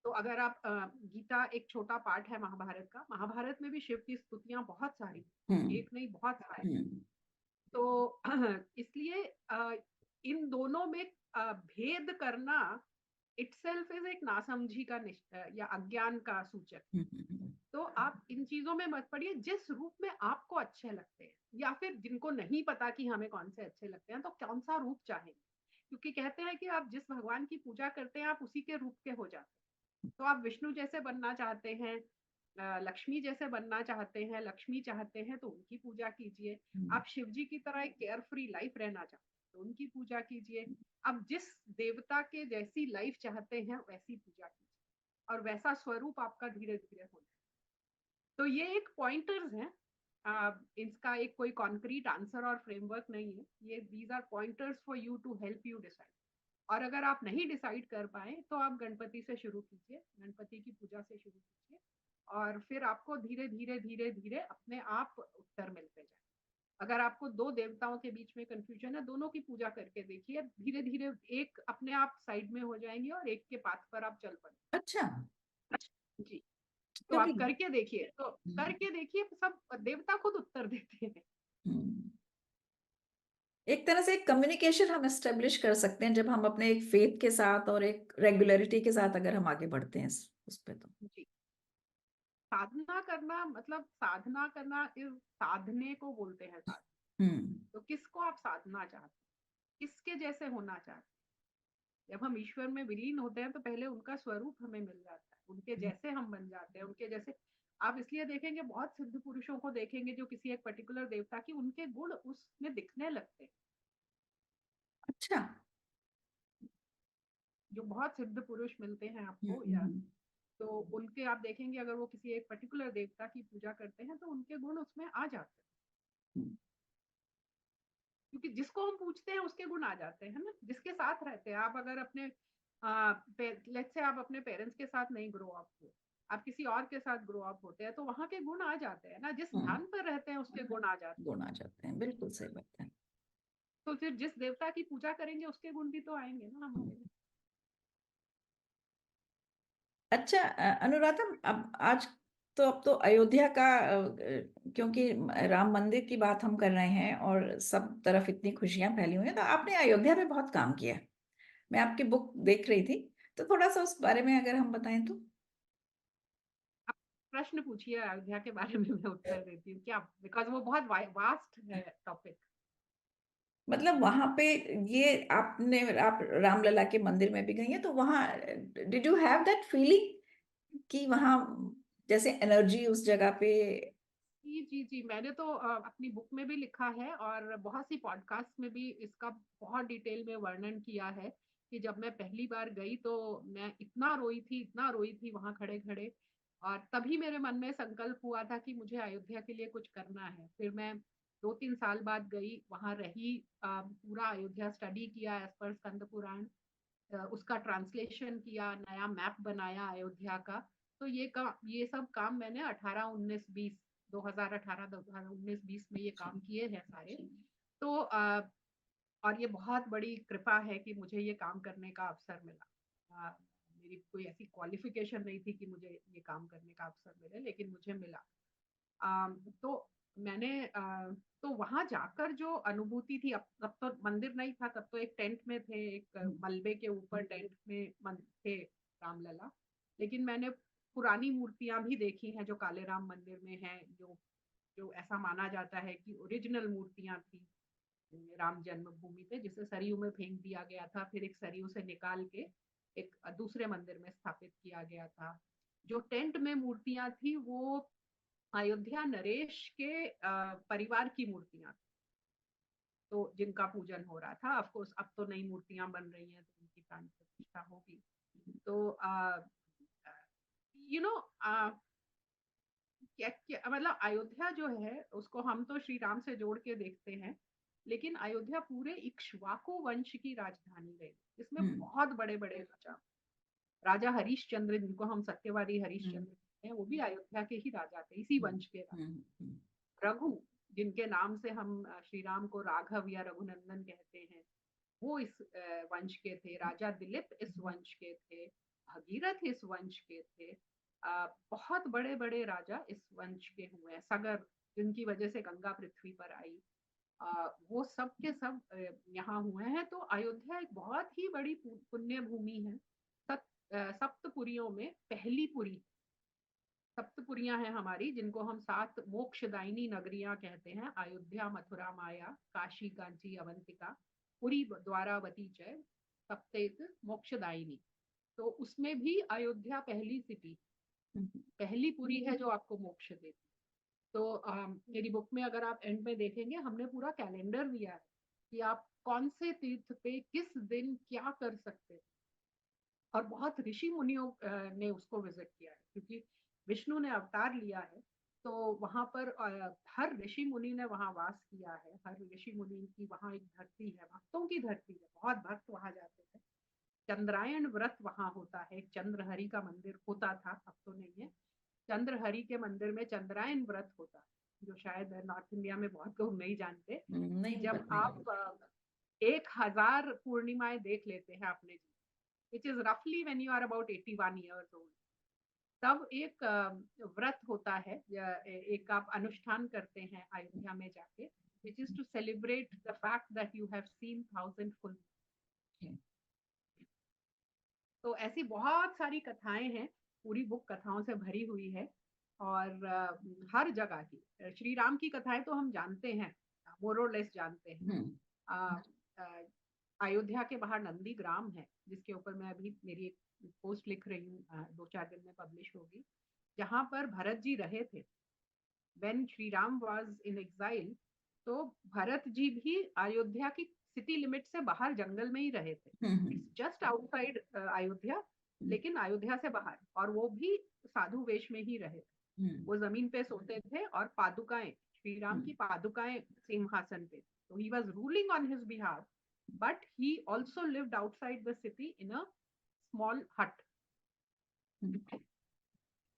Speaker 2: तो अगर आप गीता एक छोटा पार्ट है महाभारत का, महाभारत में भी शिव की स्तुतियां बहुत सारी,
Speaker 1: हम्म।
Speaker 2: एक नहीं बहुत सारे।
Speaker 1: हम्म।
Speaker 2: तो इसलिए इन दोनों में भेद करना इटसेल्फ इज एक नासमझी का या अज्ञान का सूचक।
Speaker 1: हम्म।
Speaker 2: तो आप इन चीजों में मत पड़िए, जिस रूप में आपको अच्छे लगते हैं, या फिर जिनको नहीं पता कि हमें कौन से अच्छे लगते हैं तो कौन सा रूप चाहेंगे। क्योंकि कहते हैं कि आप जिस भगवान की पूजा करते हैं आप उसी के रूप के हो जाते हैं। तो आप विष्णु जैसे बनना चाहते हैं, लक्ष्मी जैसे बनना चाहते हैं, लक्ष्मी चाहते हैं तो उनकी पूजा कीजिए।
Speaker 1: हम्म।
Speaker 2: आप शिव जी की तरह एक केयर फ्री लाइफ रहना चाहते हैं तो उनकी पूजा कीजिए। आप जिस देवता के जैसी लाइफ चाहते हैं वैसी पूजा कीजिए, और वैसा स्वरूप आपका धीरे धीरे होना। तो ये एक पॉइंटर्स हैं, इसका एक कोई कॉन्क्रीट आंसर और फ्रेमवर्क नहीं है। ये these are pointers for you to help you decide. और अगर आप नहीं डिसाइड कर पाए तो आप गणपति से शुरू कीजिए, गणपति की पूजा से शुरू कीजिए, और फिर आपको धीरे धीरे धीरे धीरे अपने आप उत्तर मिलते जाए। अगर आपको दो देवताओं के बीच में कंफ्यूजन है, दोनों की पूजा करके देखिए, धीरे धीरे एक अपने आप साइड में हो जाएंगे और एक के पाथ पर आप चल पड़ेंगे।
Speaker 1: अच्छा।
Speaker 2: जी। तो
Speaker 1: क्योंकि
Speaker 2: आप करके देखिए, तो
Speaker 1: हम्म।
Speaker 2: करके देखिए, सब देवता खुद उत्तर देते हैं।
Speaker 1: हम्म। एक तरह से एक कम्युनिकेशन हम एस्टेब्लिश कर सकते हैं जब हम अपने एक फेथ के साथ और एक रेगुलरिटी के साथ अगर हम आगे बढ़ते हैं उस पे तो।
Speaker 2: जी। साधना करना मतलब साधना करना इस साधने को बोलते हैं साधना।
Speaker 1: हम्म।
Speaker 2: तो किसको आप साधना चाहते हैं, किसके जैसे होना चाहते हैं। जब हम ईश्वर में विलीन होते हैं तो पहले उनका स्वरूप हमें मिल जाता है, उनके जैसे हम बन जाते हैं, उनके जैसे। आप इसलिए देखेंगे बहुत सिद्ध पुरुषों को देखेंगे जो किसी एक पर्टिकुलर देवता की उनके गुण उसमें दिखने लगते हैं।
Speaker 1: अच्छा।
Speaker 2: जो बहुत सिद्ध पुरुष मिलते हैं
Speaker 1: हम्म,
Speaker 2: आपको, या
Speaker 1: हम्म,
Speaker 2: तो उनके आप देखेंगे अगर वो किसी एक पर्टिकुलर देवता की पूजा करते हैं तो उनके गुण उसमें आ जाते हैं।
Speaker 1: हम्म।
Speaker 2: क्योंकि जिसको हम पूछते हैं उसके गुण आ जाते हैं ना, जिसके साथ रहते हैं। आप अगर अपने लेट्स से आप अपने पेरेंट्स के साथ नहीं ग्रो अप हो, आप किसी और के साथ ग्रो अप होते हैं तो वहां के गुण आ जाते हैं ना, जिस
Speaker 1: हाँ,
Speaker 2: स्थान पर रहते हैं उसके गुण आ जाते
Speaker 1: गुण आ जाते हैं, बिल्कुल सही बात है।
Speaker 2: हैं। तो फिर जिस देवता की पूजा करेंगे उसके गुण भी तो आएंगे ना हमारे में।
Speaker 1: अच्छा, अनुराधा, अब आज तो अब तो अयोध्या का क्योंकि राम मंदिर की बात हम कर रहे हैं और सब तरफ इतनी खुशियां फैली हुई हैं, तो आपने अयोध्या पे बहुत काम किया है। मैं आपकी बुक देख रही थी, तो थोड़ा सा उस बारे में अगर हम बताएं तो।
Speaker 2: आप प्रश्न पूछिए अयोध्या के बारे में, मैं उत्तर देती हूँ क्या, बिकॉज वो बहुत वास्ट है टॉपिक।
Speaker 1: मतलब वहां पे, ये आप रामलला के मंदिर में भी गई हैं, तो वहां did you have that feeling कि वहां जैसे एनर्जी उस जगह पे।
Speaker 2: जी जी जी, मैंने तो अपनी बुक में भी लिखा है और बहुत सी पॉडकास्ट में भी इसका बहुत डिटेल में वर्णन किया है कि जब मैं पहली बार गई तो मैं इतना रोई थी वहां खड़े खड़े। और तभी मेरे मन में संकल्प हुआ था कि मुझे अयोध्या के लिए कुछ करना है। फिर मैं 2-3 साल बाद गई, वहां रही, पूरा अयोध्या स्टडी किया एज पर स्कंद पुराण, उसका ट्रांसलेशन किया, नया मैप बनाया अयोध्या का। तो ये सब काम मैंने 18-19-20 2018 2019-20 में ये काम किए हैं सारे। तो और ये बहुत बड़ी कृपा है कि मुझे ये काम करने का अवसर मिला। मेरी कोई ऐसी क्वालिफिकेशन नहीं थी कि मुझे ये काम करने का अवसर मिले, लेकिन मुझे मिला। तो मैंने तो वहां जाकर जो अनुभूति थी, अब तब तो मंदिर नहीं था, तब तो एक टेंट में थे, एक मलबे के ऊपर टेंट में थे रामलला। लेकिन मैंने पुरानी मूर्तियां भी देखी हैं जो काले राम मंदिर में हैं, जो जो ऐसा माना जाता है कि ओरिजिनल मूर्तियां थी राम जन्मभूमि पे, जिसे सरयू में फेंक दिया गया था, फिर एक सरयू से निकाल के एक दूसरे मंदिर में स्थापित किया गया था। जो टेंट में मूर्तियां थी वो अयोध्या नरेश के परिवार की मूर्तियां, तो जिनका पूजन हो रहा था। ऑफ कोर्स अब तो नई मूर्तियां बन रही हैं तो उनकी प्राण प्रतिष्ठा होगी। तो यू नो क्या, क्या मतलब अयोध्या जो है उसको हम तो श्री राम से जोड़ के देखते हैं, लेकिन अयोध्या पूरे इक्ष्वाकु वंश की राजधानी रही। इसमें
Speaker 1: हम्म,
Speaker 2: बहुत बड़े बड़े राजा, राजा हरिश्चंद्र जिनको हम सत्यवादी
Speaker 1: हम्म,
Speaker 2: हरिश्चंद्र कहते हैं, वो भी अयोध्या के ही राजा थे, इसी
Speaker 1: हम्म,
Speaker 2: वंश के राजा।
Speaker 1: हम्म, हम्म,
Speaker 2: रघु, जिनके नाम से हम श्री राम को राघव या रघुनंदन कहते हैं, वो इस वंश के थे। राजा दिलीप इस वंश के थे। भगीरथ इस वंश के थे। बहुत बड़े बड़े राजा इस वंश के हुए हैं। सगर, जिनकी वजह से गंगा पृथ्वी पर आई, वो सब के सब यहाँ हुए हैं। तो अयोध्या एक बहुत ही बड़ी पुण्य भूमि है। सप्तपुरियों में पहली पुरी, सप्तपुरियां हैं हमारी, जिनको हम 7 मोक्षदायिनी नगरियां कहते हैं: अयोध्या, मथुरा, माया, काशी, कांची, अवंतिका, पुरी, द्वारावती, जय, सप्तेत मोक्षदायिनी। तो उसमें भी अयोध्या पहली सिटी,
Speaker 1: हम्म,
Speaker 2: पहली पुरी है जो आपको मोक्ष देती। तो मेरी बुक में अगर आप एंड में देखेंगे, हमने पूरा कैलेंडर दिया है कि आप कौन से तीर्थ पे किस दिन क्या कर सकते हैं। और बहुत ऋषि मुनियों ने उसको विजिट किया है, क्योंकि विष्णु ने अवतार लिया है। तो वहां पर हर ऋषि मुनि ने वहां वास किया है। हर ऋषि मुनि की वहां एक धरती है, भक्तों की धरती है, बहुत भक्त वहां जाते हैं। चंद्रायण व्रत वहां होता है। चंद्रहरि का मंदिर होता था, अब तो नहीं है। चंद्रहरि के मंदिर में चंद्रायण व्रत होता है, जो शायद नॉर्थ इंडिया में बहुत लोग नहीं जानते, कि
Speaker 1: नहीं
Speaker 2: जब
Speaker 1: पता है।
Speaker 2: आप 1000 पूर्णिमाएं देख लेते हैं अपने जीवन, which is roughly when you are about 81 years old, तब एक व्रत होता है, या एक आप अनुष्ठान करते हैं अयोध्या में जाके, which is to celebrate the fact that you have seen 1000 full। तो ऐसी बहुत सारी कथाएं हैं, पूरी बुक कथाओं से भरी हुई है। और हर जगह की श्री राम की कथाएं तो हम जानते हैं, मोरलेस जानते हैं।
Speaker 1: हम्म,
Speaker 2: अ, अ, अयोध्या के बाहर नंदी ग्राम है, जिसके ऊपर मैं अभी मेरी एक पोस्ट लिख रही हूँ, 2-4 दिन में पब्लिश होगी। जहां पर भरत जी रहे थे, when Shri Ram was in exile, तो भरत जी भी अयोध्या की सिटी लिमिट से बाहर जंगल में ही रहे थे।
Speaker 1: हम्म।
Speaker 2: इट्स जस्ट आउटसाइड अयोध्या, लेकिन अयोध्या से बाहर, और वो भी साधु वेश में ही रहे थे।
Speaker 1: हम्म।
Speaker 2: वो जमीन पे सोते थे और पादुकाएं, श्री राम की पादुकाएं सिंहासन पे। तो he was ruling on his behalf, but he also lived outside the city in a small हट।
Speaker 1: हम्म।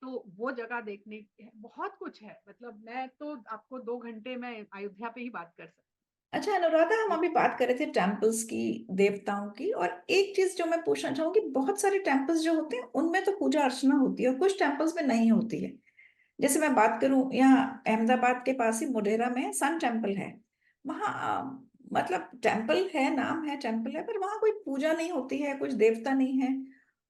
Speaker 2: तो वो जगह देखने बहुत कुछ है, मतलब मैं तो आपको 2 घंटे में अयोध्या पे ही बात कर सकती
Speaker 1: अच्छा अनुराधा, हम
Speaker 2: हूँ।
Speaker 1: अभी बात कर रहे थे टेम्पल्स की, देवताओं की, और एक चीज जो मैं पूछना चाहूंगी, बहुत सारे टेम्पल्स जो होते हैं उनमें तो पूजा अर्चना होती है और कुछ टेम्पल्स में नहीं होती है। जैसे मैं बात करूं, यहाँ अहमदाबाद के पास ही मोढेरा में सन टेम्पल है। वहाँ मतलब टेम्पल है, नाम है टेम्पल है, पर वहाँ कोई पूजा नहीं होती है, कुछ देवता नहीं है।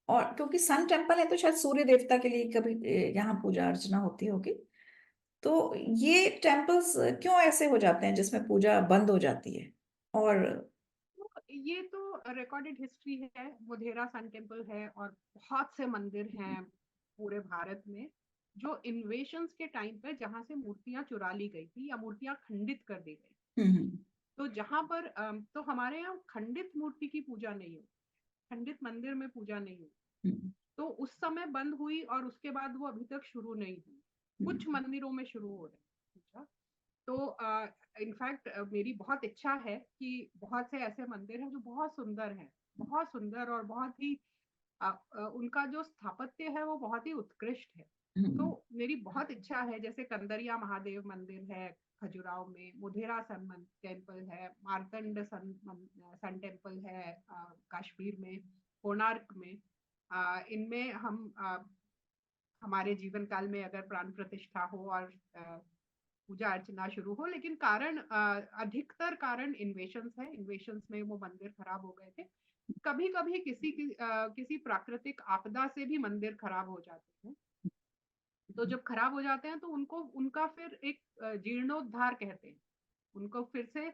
Speaker 1: और क्योंकि सन टेम्पल है तो शायद सूर्य देवता के लिए कभी यहाँ पूजा अर्चना होती होगी। तो ये टेम्पल्स क्यों ऐसे हो जाते हैं जिसमें पूजा बंद हो जाती है? और
Speaker 2: तो ये तो रिकॉर्डेड हिस्ट्री है, मोढेरा सन टेम्पल है, और बहुत से मंदिर हैं पूरे भारत में जो इन्वेशंस के टाइम पे जहां से मूर्तियां चुरा ली गई थी या मूर्तियां खंडित कर दी गई।
Speaker 1: हम्म।
Speaker 2: तो जहां पर तो हमारे यहाँ खंडित मूर्ति की पूजा नहीं होती, खंडित मंदिर में पूजा नहीं होती।
Speaker 1: हम्म।
Speaker 2: तो उस समय बंद हुई और उसके बाद वो अभी तक शुरू नहीं हुई। कुछ
Speaker 1: हम्म।
Speaker 2: मंदिरों में शुरू हो रहे हैं पूजा। तो इनफैक्ट मेरी बहुत इच्छा है कि बहुत से ऐसे मंदिर हैं जो बहुत सुंदर हैं, बहुत सुंदर, और बहुत ही उनका जो स्थापत्य है वो बहुत ही उत्कृष्ट है। तो
Speaker 1: हम्म।
Speaker 2: मेरी बहुत इच्छा है, जैसे कंदरिया महादेव मंदिर है खजुराहो में, मोढेरा सन टेम्पल है, मार्तंड सन टेम्पल है कश्मीर में, कोणार्क में। इनमें हम हमारे जीवन काल में अगर प्राण प्रतिष्ठा हो और पूजा अर्चना शुरू हो, लेकिन कारण अधिकतर कारण इन्वेशंस है। इन्वेशंस में वो मंदिर खराब हो गए थे। कभी कभी किसी प्राकृतिक आपदा से भी मंदिर खराब हो जाते हैं। तो जब खराब हो जाते हैं तो उनको उनका फिर एक जीर्णोद्धार कहते हैं। उनको फिर से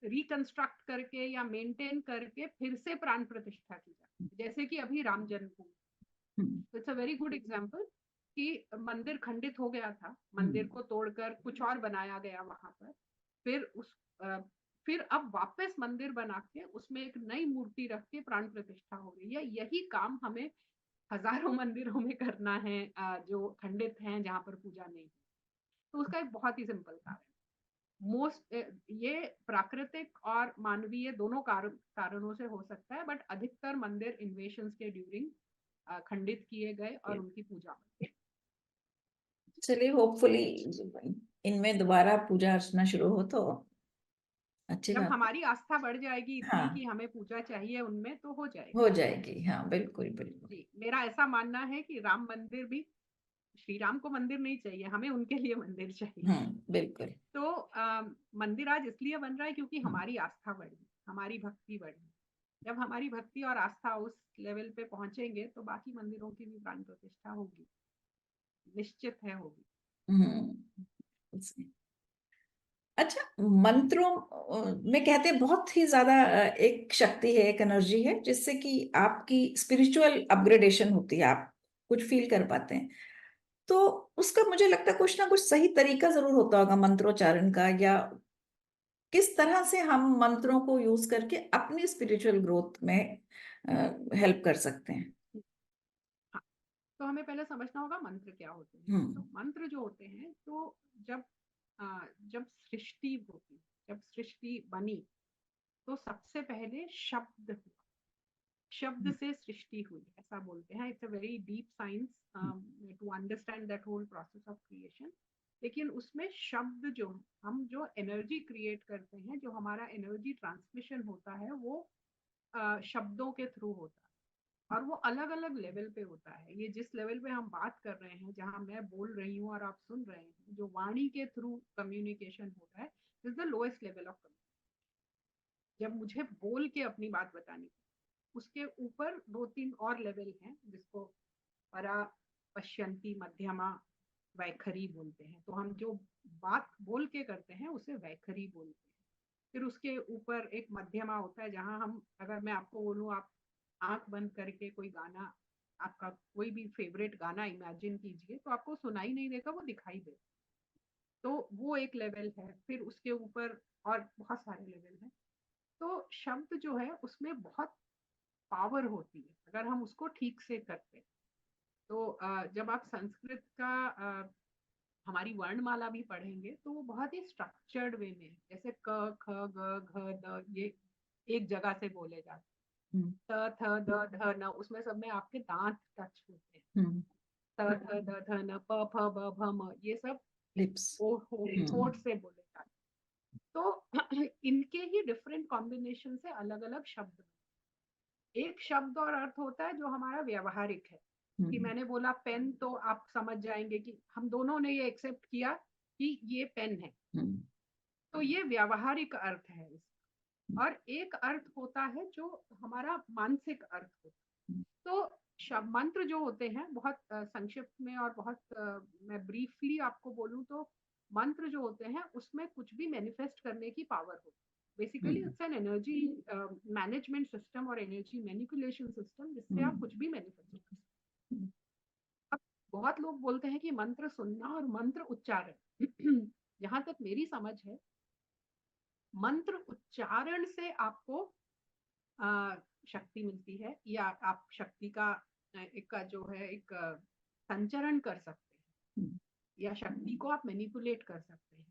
Speaker 2: रिकंस्ट्रक्ट करके या मेंटेन करके फिर से प्राण प्रतिष्ठा की जाती है, जैसे कि अभी Ram Janmabhoomi.
Speaker 1: Hmm.
Speaker 2: It's a very good example कि मंदिर खंडित हो गया था, मंदिर
Speaker 1: हम्म।
Speaker 2: को तोड़कर कुछ और बनाया गया वहां पर। फिर फिर अब वापस मंदिर बना के उसमें एक नई मूर्ति रख के प्राण प्रतिष्ठा हो रही है। यही काम हमें हजारों मंदिरों में करना है जो खंडित हैं, जहां पर पूजा नहीं। तो उसका एक बहुत ही सिंपल कारण, मोस्ट ये प्राकृतिक और मानवीय दोनों कारणों से हो सकता है, बट अधिकतर मंदिर इन्वेशंस के ड्यूरिंग खंडित किए गए और उनकी पूजा में।
Speaker 1: चलिए, होपफुली इनमें दोबारा पूजा अर्चना शुरू हो तो अच्छी
Speaker 2: जब
Speaker 1: बात है।
Speaker 2: हमारी आस्था बढ़ जाएगी इतनी
Speaker 1: हाँ,
Speaker 2: कि हमें पूजा चाहिए उनमें, तो हो जाएगा।
Speaker 1: हो जाएगी, हाँ बिल्कुल बिल्कुल।
Speaker 2: जी, मेरा ऐसा मानना है कि राम मंदिर भी, श्री राम को मंदिर नहीं चाहिए, हमें उनके लिए मंदिर चाहिए।
Speaker 1: बिल्कुल।
Speaker 2: तो मंदिर आज इसलिए बन रहा है क्योंकि
Speaker 1: हम्म।
Speaker 2: हमारी आस्था बढ़ी, हमारी भक्ति बढ़ी। जब हमारी भक्ति और आस्था उस लेवल पे पहुंचेंगे तो बाकी मंदिरों की भी प्राण प्रतिष्ठा होगी, निश्चित है होगी।
Speaker 1: हम्म। अच्छा, मंत्रों में कहते हैं बहुत ही ज्यादा एक शक्ति है, एक एनर्जी है जिससे कि आपकी स्पिरिचुअल अपग्रेडेशन होती है, आप कुछ फील कर पाते हैं। तो उसका मुझे लगता है कुछ ना कुछ सही तरीका जरूर होता होगा मंत्रोच्चारण का, या किस तरह से हम मंत्रों को यूज करके अपनी स्पिरिचुअल ग्रोथ में हेल्प कर सकते हैं।
Speaker 2: हाँ, तो हमें पहले समझना होगा मंत्र क्या होते हैं।
Speaker 1: हम्म।
Speaker 2: तो मंत्र जो होते हैं, तो जब जब सृष्टि होती, जब सृष्टि बनी, तो सबसे पहले शब्द हुआ, शब्द से सृष्टि हुई, ऐसा बोलते हैं। It's a very deep science to understand that whole process of creation. लेकिन उसमें शब्द, जो हम जो एनर्जी क्रिएट करते हैं, जो हमारा एनर्जी ट्रांसमिशन होता है, वो शब्दों के थ्रू होता है। और वो अलग अलग लेवल पे होता है। ये जिस लेवल पे हम बात कर रहे हैं, जहां मैं बोल रही हूँ और आप सुन रहे हैं, जो वाणी के थ्रू कम्युनिकेशन हो रहा है, is the lowest level of communication. जब मुझे बोल के अपनी बात बतानी, उसके ऊपर 2-3 और लेवल हैं, जिसको परा, पश्यंती, मध्यमा, वैखरी बोलते हैं। तो हम जो बात बोल के करते हैं उसे वैखरी बोलते हैं। फिर उसके ऊपर एक मध्यमा होता है, जहां हम, अगर मैं आपको बोलूं आप आंख बंद करके कोई गाना आपका कोई भी फेवरेट गाना इमेजिन कीजिए, तो आपको सुनाई नहीं देगा, वो दिखाई देगा। तो वो एक लेवल है। फिर उसके ऊपर और बहुत सारे लेवल हैं। तो शब्द जो है उसमें बहुत पावर होती है अगर हम उसको ठीक से करते हैं। तो जब आप संस्कृत का हमारी वर्णमाला भी पढ़ेंगे तो वो बहुत ही स्ट्रक्चर्ड वे में है। जैसे क ख ग घ द, ये एक जगह से बोले जाते
Speaker 1: हम्म,
Speaker 2: हैं। त थ द ध न, उसमें सब में आपके दांत टच होते हैं।
Speaker 1: हम्म,
Speaker 2: त थ द ध न, प फ ब भ म, ये सब
Speaker 1: लिप्स।
Speaker 2: होठ से बोले जाते हैं। तो इनके ही डिफरेंट कॉम्बिनेशन से अलग अलग शब्द बनते हैं। एक शब्द और अर्थ होता है जो हमारा व्यवहारिक है, कि मैंने बोला पेन, तो आप समझ जाएंगे कि हम दोनों ने ये एक्सेप्ट किया कि ये पेन है। तो ये व्यवहारिक अर्थ है इसका। और एक अर्थ होता है जो हमारा मानसिक अर्थ होता है। तो शब्द मंत्र जो होते हैं बहुत संक्षिप्त में और बहुत मैं ब्रीफली आपको बोलूं तो मंत्र जो होते हैं उसमें कुछ भी मैनिफेस्ट करने की पावर होती है। Basically it's an energy management system और एनर्जी मैनिपुलेशन सिस्टम, जिससे आप कुछ भी मैनिफेस्ट कर सकते हैं। अब बहुत लोग बोलते हैं कि मंत्र सुनना और मंत्र उच्चारण जहां तक मेरी समझ है, मंत्र उच्चारण से आपको शक्ति मिलती है, या आप शक्ति का एक का जो है एक संचरण कर सकते हैं, या शक्ति को आप मैनिपुलेट कर सकते हैं।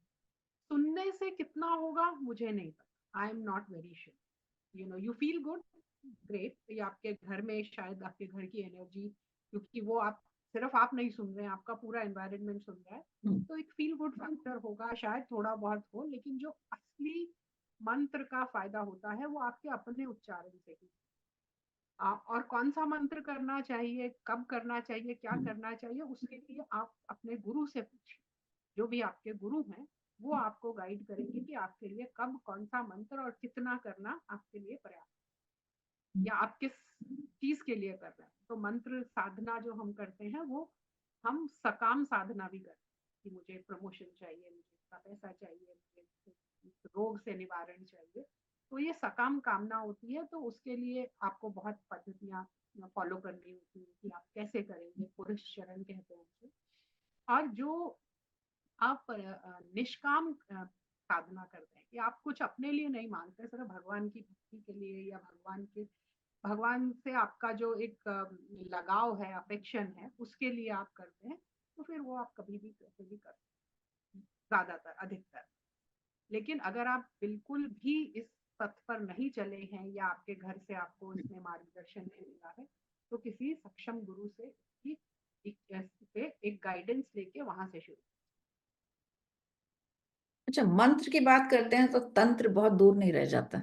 Speaker 2: सुनने से कितना होगा मुझे नहीं पता, आई am not very sure. You feel good, great, या आपके घर में शायद आपके घर की एनर्जी, क्योंकि वो आप सिर्फ आप नहीं सुन रहे हैं, आपका पूरा एनवायरनमेंट सुन रहा है, तो एक फील गुड फैक्टर होगा, शायद थोड़ा बहुत हो। लेकिन जो असली मंत्र का फायदा होता है वो आपके अपने उच्चारण से ही। और कौन सा मंत्र करना चाहिए, कब करना चाहिए, क्या करना चाहिए, उसके लिए आप अपने गुरु से पूछिए। जो भी आपके गुरु हैं वो आपको गाइड करेंगे कि आपके लिए कब कौन सा मंत्र और कितना करना आपके लिए पर्याप्त, या आप किस चीज के लिए कर रहे हैं। तो मंत्र साधना जो हम करते हैं वो हम सकाम साधना भी करते हैं, कि मुझे प्रमोशन चाहिए, मुझे इतना पैसा चाहिए, मुझे रोग से निवारण चाहिए। तो ये सकाम कामना होती है। तो उसके लिए आपको बहुत पद्धतियां फॉलो करनी होती है कि आप कैसे करेंगे। पुरुष चरण कहते हैं उसे। और जो आप निष्काम साधना करते हैं, कि आप कुछ अपने लिए नहीं मांगते, सिर्फ भगवान की भक्ति के लिए, या भगवान से आपका जो एक लगाव है, अफेक्शन है, उसके लिए आप करते हैं, तो फिर वो आप कभी भी कैसे भी कर सकते हैं, ज्यादातर, अधिकतर। लेकिन अगर आप बिल्कुल भी इस पथ पर नहीं चले हैं, या आपके घर से आपको इसमें मार्गदर्शन नहीं मिला है, तो किसी सक्षम गुरु से एक गाइडेंस लेके वहां से शुरू।
Speaker 1: अच्छा, मंत्र की बात करते हैं तो तंत्र बहुत दूर नहीं रह जाता।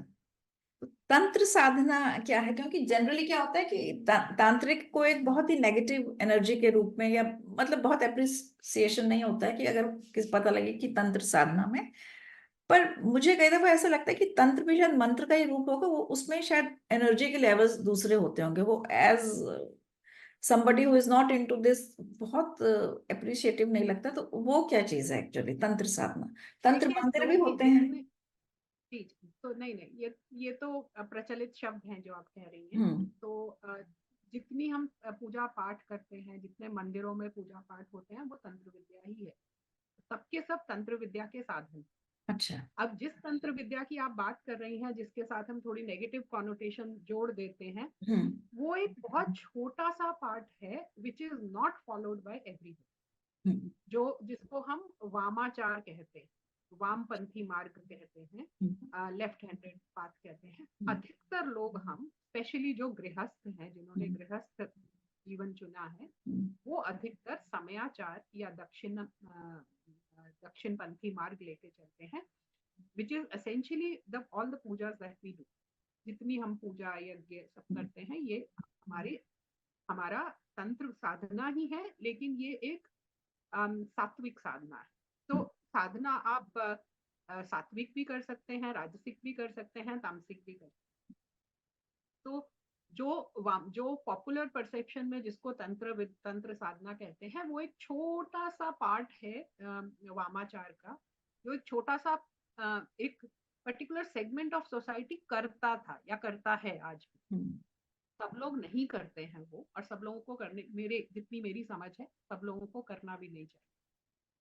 Speaker 1: तो तंत्र साधना क्या है? क्योंकि जनरली क्या होता है कि तांत्रिक को एक बहुत ही नेगेटिव एनर्जी के रूप में, या मतलब बहुत अप्रिसिएशन नहीं होता है कि अगर किस पता लगे कि तंत्र साधना में। पर मुझे कई दफा ऐसा लगता है कि तंत्र भी शायद मंत्र का ही रूप होगा, वो उसमें शायद एनर्जी के लेवल्स दूसरे होते होंगे। वो as somebody who is not into this बहुत अप्रिशिएटिव नहीं लगता। तो वो क्या चीज है एक्चुअली तंत्र साधना? तंत्र
Speaker 2: देखिए,
Speaker 1: मंदिर भी
Speaker 2: जो भी
Speaker 1: होते हैं।
Speaker 2: जितने चीज, तो नहीं नहीं, ये तो प्रचलित शब्द हैं जो आप कह रही हैं।
Speaker 1: हम्म।
Speaker 2: तो जितनी हम पूजा पाठ करते हैं, जितने मंदिरों में पूजा पाठ होते हैं, वो तंत्र विद्या ही है। सबके सब तंत्र विद्या के साधन।
Speaker 1: अच्छा।
Speaker 2: अब जिस तंत्र विद्या की आप बात कर रही हैं, जिसके साथ हम थोड़ी नेगेटिव कॉनोटेशन जोड़ देते हैं,
Speaker 1: हम्म।
Speaker 2: वो एक बहुत छोटा सा पार्ट है which is not followed by everyone.
Speaker 1: Hmm.
Speaker 2: जो जिसको हम वामाचार कहते हैं, वामपंथी मार्ग कहते हैं, लेफ्ट हैंडेड पाथ कहते हैं। अधिकतर लोग हम, स्पेशली जो गृहस्थ हैं, जिन्होंने गृहस्थ जीवन चुना है, वो अधिकतर समयाचार या दक्षिणपंथी मार्ग लेके चलते हैं, which is essentially the all the pujas that we do. जितनी हम पूजा यज्ञ सब करते हैं, ये हमारा तंत्र साधना ही है। लेकिन ये एक सात्विक साधना है। तो साधना आप सात्विक भी कर सकते हैं, राजसिक भी कर सकते हैं, तामसिक भी कर सकते हैं। तो जो पॉपुलर परसेप्शन में जिसको तंत्र साधना कहते हैं, वो एक छोटा सा पार्ट है वामाचार का, जो एक छोटा सा एक पर्टिकुलर सेगमेंट ऑफ सोसाइटी करता था या करता है आज भी। सब लोग नहीं करते हैं वो, और सब लोगों को करने, मेरे जितनी मेरी समझ है, सब लोगों को करना भी नहीं चाहिए।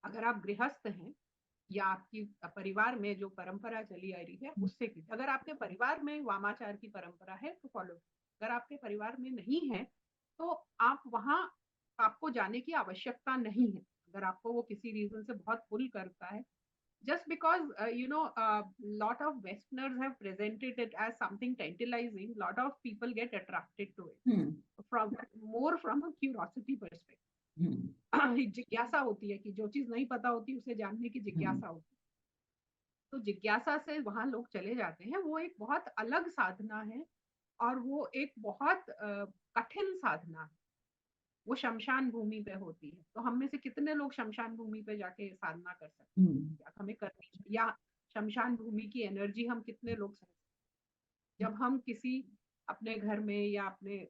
Speaker 2: अगर आप गृहस्थ हैं या आपकी परिवार में जो परंपरा चली आ रही है उससे कीजिए। अगर आपके परिवार में वामाचार की परंपरा है तो फॉलो। अगर आपके परिवार में नहीं है तो आप वहां, आपको जाने की आवश्यकता नहीं है। अगर आपको वो किसी रीजन से बहुत पुल करता है, just because lot of westerners have presented it as something tantalizing, lot of people get attracted to it
Speaker 1: hmm
Speaker 2: from from a curiosity perspective. जिज्ञासा होती है कि जो चीज नहीं पता होती उसे जानने की
Speaker 1: हम्म
Speaker 2: जिज्ञासा होती है। तो जिज्ञासा से वहां लोग चले जाते हैं। वो एक बहुत अलग साधना है, और वो एक बहुत कठिन साधना है। वो शमशान भूमि पे होती है। तो हम में से कितने लोग शमशान भूमि पे जाके साधना कर सकते हैं,
Speaker 1: हम्म
Speaker 2: या हमें करनी चाहिए, या शमशान भूमि की एनर्जी हम कितने लोग सह सकते हैं? जब हम किसी अपने घर में या अपने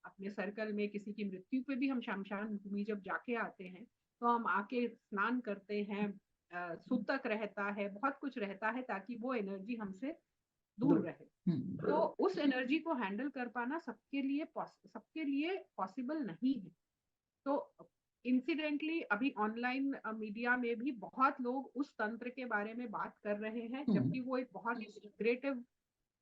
Speaker 2: अपने सर्कल में किसी की मृत्यु पे भी हम शमशान भूमि जब जाके आते हैं, तो हम आके स्नान करते हैं, सूतक रहता है, बहुत कुछ रहता है ताकि वो एनर्जी हमसे दूर
Speaker 1: दूर।
Speaker 2: रहे। तो उस एनर्जी को हैंडल कर पाना सबके लिए पॉसिबल नहीं है। तो इंसिडेंटली अभी ऑनलाइन मीडिया में भी बहुत लोग उस तंत्र के बारे में बात कर रहे हैं, जबकि वो एक बहुत ही सीक्रेटिव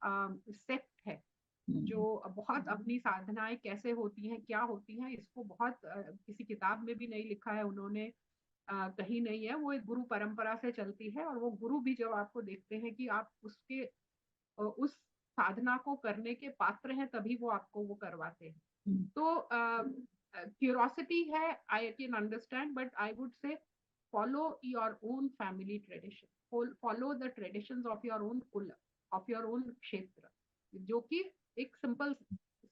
Speaker 2: सेक्ट है, जो बहुत अपनी साधनाएं कैसे होती हैं, क्या होती हैं, इसको बहुत किसी किताब में भी नहीं लिखा है उन्होंने, कहीं नहीं है। वो एक गुरु परंपरा से चलती है, और वो गुरु भी जब आपको देखते हैं कि आप उसके उस साधना को करने के पात्र हैं, तभी वो आपको वो करवाते हैं। तो क्यूरोसिटी है, I can understand, but I would say follow your own family tradition, follow the traditions of your own कुल, ऑफ योर ओन क्षेत्र, जो कि एक सिंपल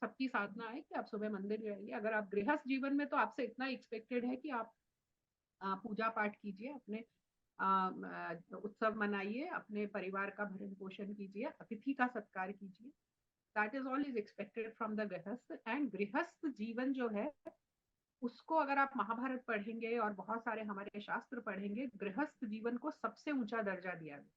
Speaker 2: सबकी साधना है कि आप सुबह मंदिर जाइए। अगर आप गृहस्थ जीवन में, तो आपसे इतना एक्सपेक्टेड है कि आप पूजा पाठ कीजिए, अपने उत्सव मनाइए, अपने परिवार का भरण पोषण कीजिए, अतिथि का सत्कार कीजिए। That is all is expected from the गृहस्थ। एंड गृहस्थ जीवन जो है, उसको अगर आप महाभारत पढ़ेंगे और बहुत सारे हमारे शास्त्र पढ़ेंगे, गृहस्थ जीवन को सबसे ऊंचा दर्जा दिया गया।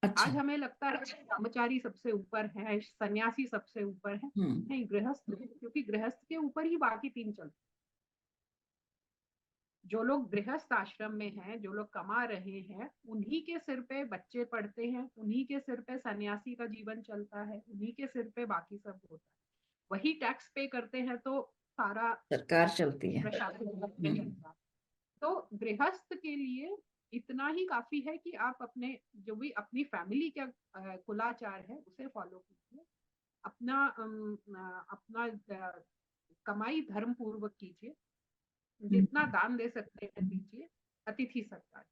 Speaker 1: अच्छा।
Speaker 2: आज हमें लगता है ब्रह्मचारी सबसे ऊपर है, सन्यासी सबसे ऊपर है। नहीं, गृहस्थ, क्योंकि गृहस्थ के ऊपर ही बाकी तीन चलते। जो लोग गृहस्थ आश्रम में हैं, जो लोग कमा रहे हैं, उन्हीं के सिर पे बच्चे पढ़ते हैं, उन्हीं के सिर पे सन्यासी का जीवन चलता है, उन्हीं के सिर पे बाकी सब होता है। वही टैक्स पे करते हैं तो सारा
Speaker 1: सरकार चलती है।
Speaker 2: प्रशासन चलता है। तो गृहस्थ के लिए इतना ही काफी है कि आप अपने जो भी अपनी फैमिली का कुलाचार है उसे फॉलो कीजिए। अपना अपना कमाई धर्म पूर्वक कीजिए, जितना दान दे सकते हैं दीजिए, अतिथि सत्कार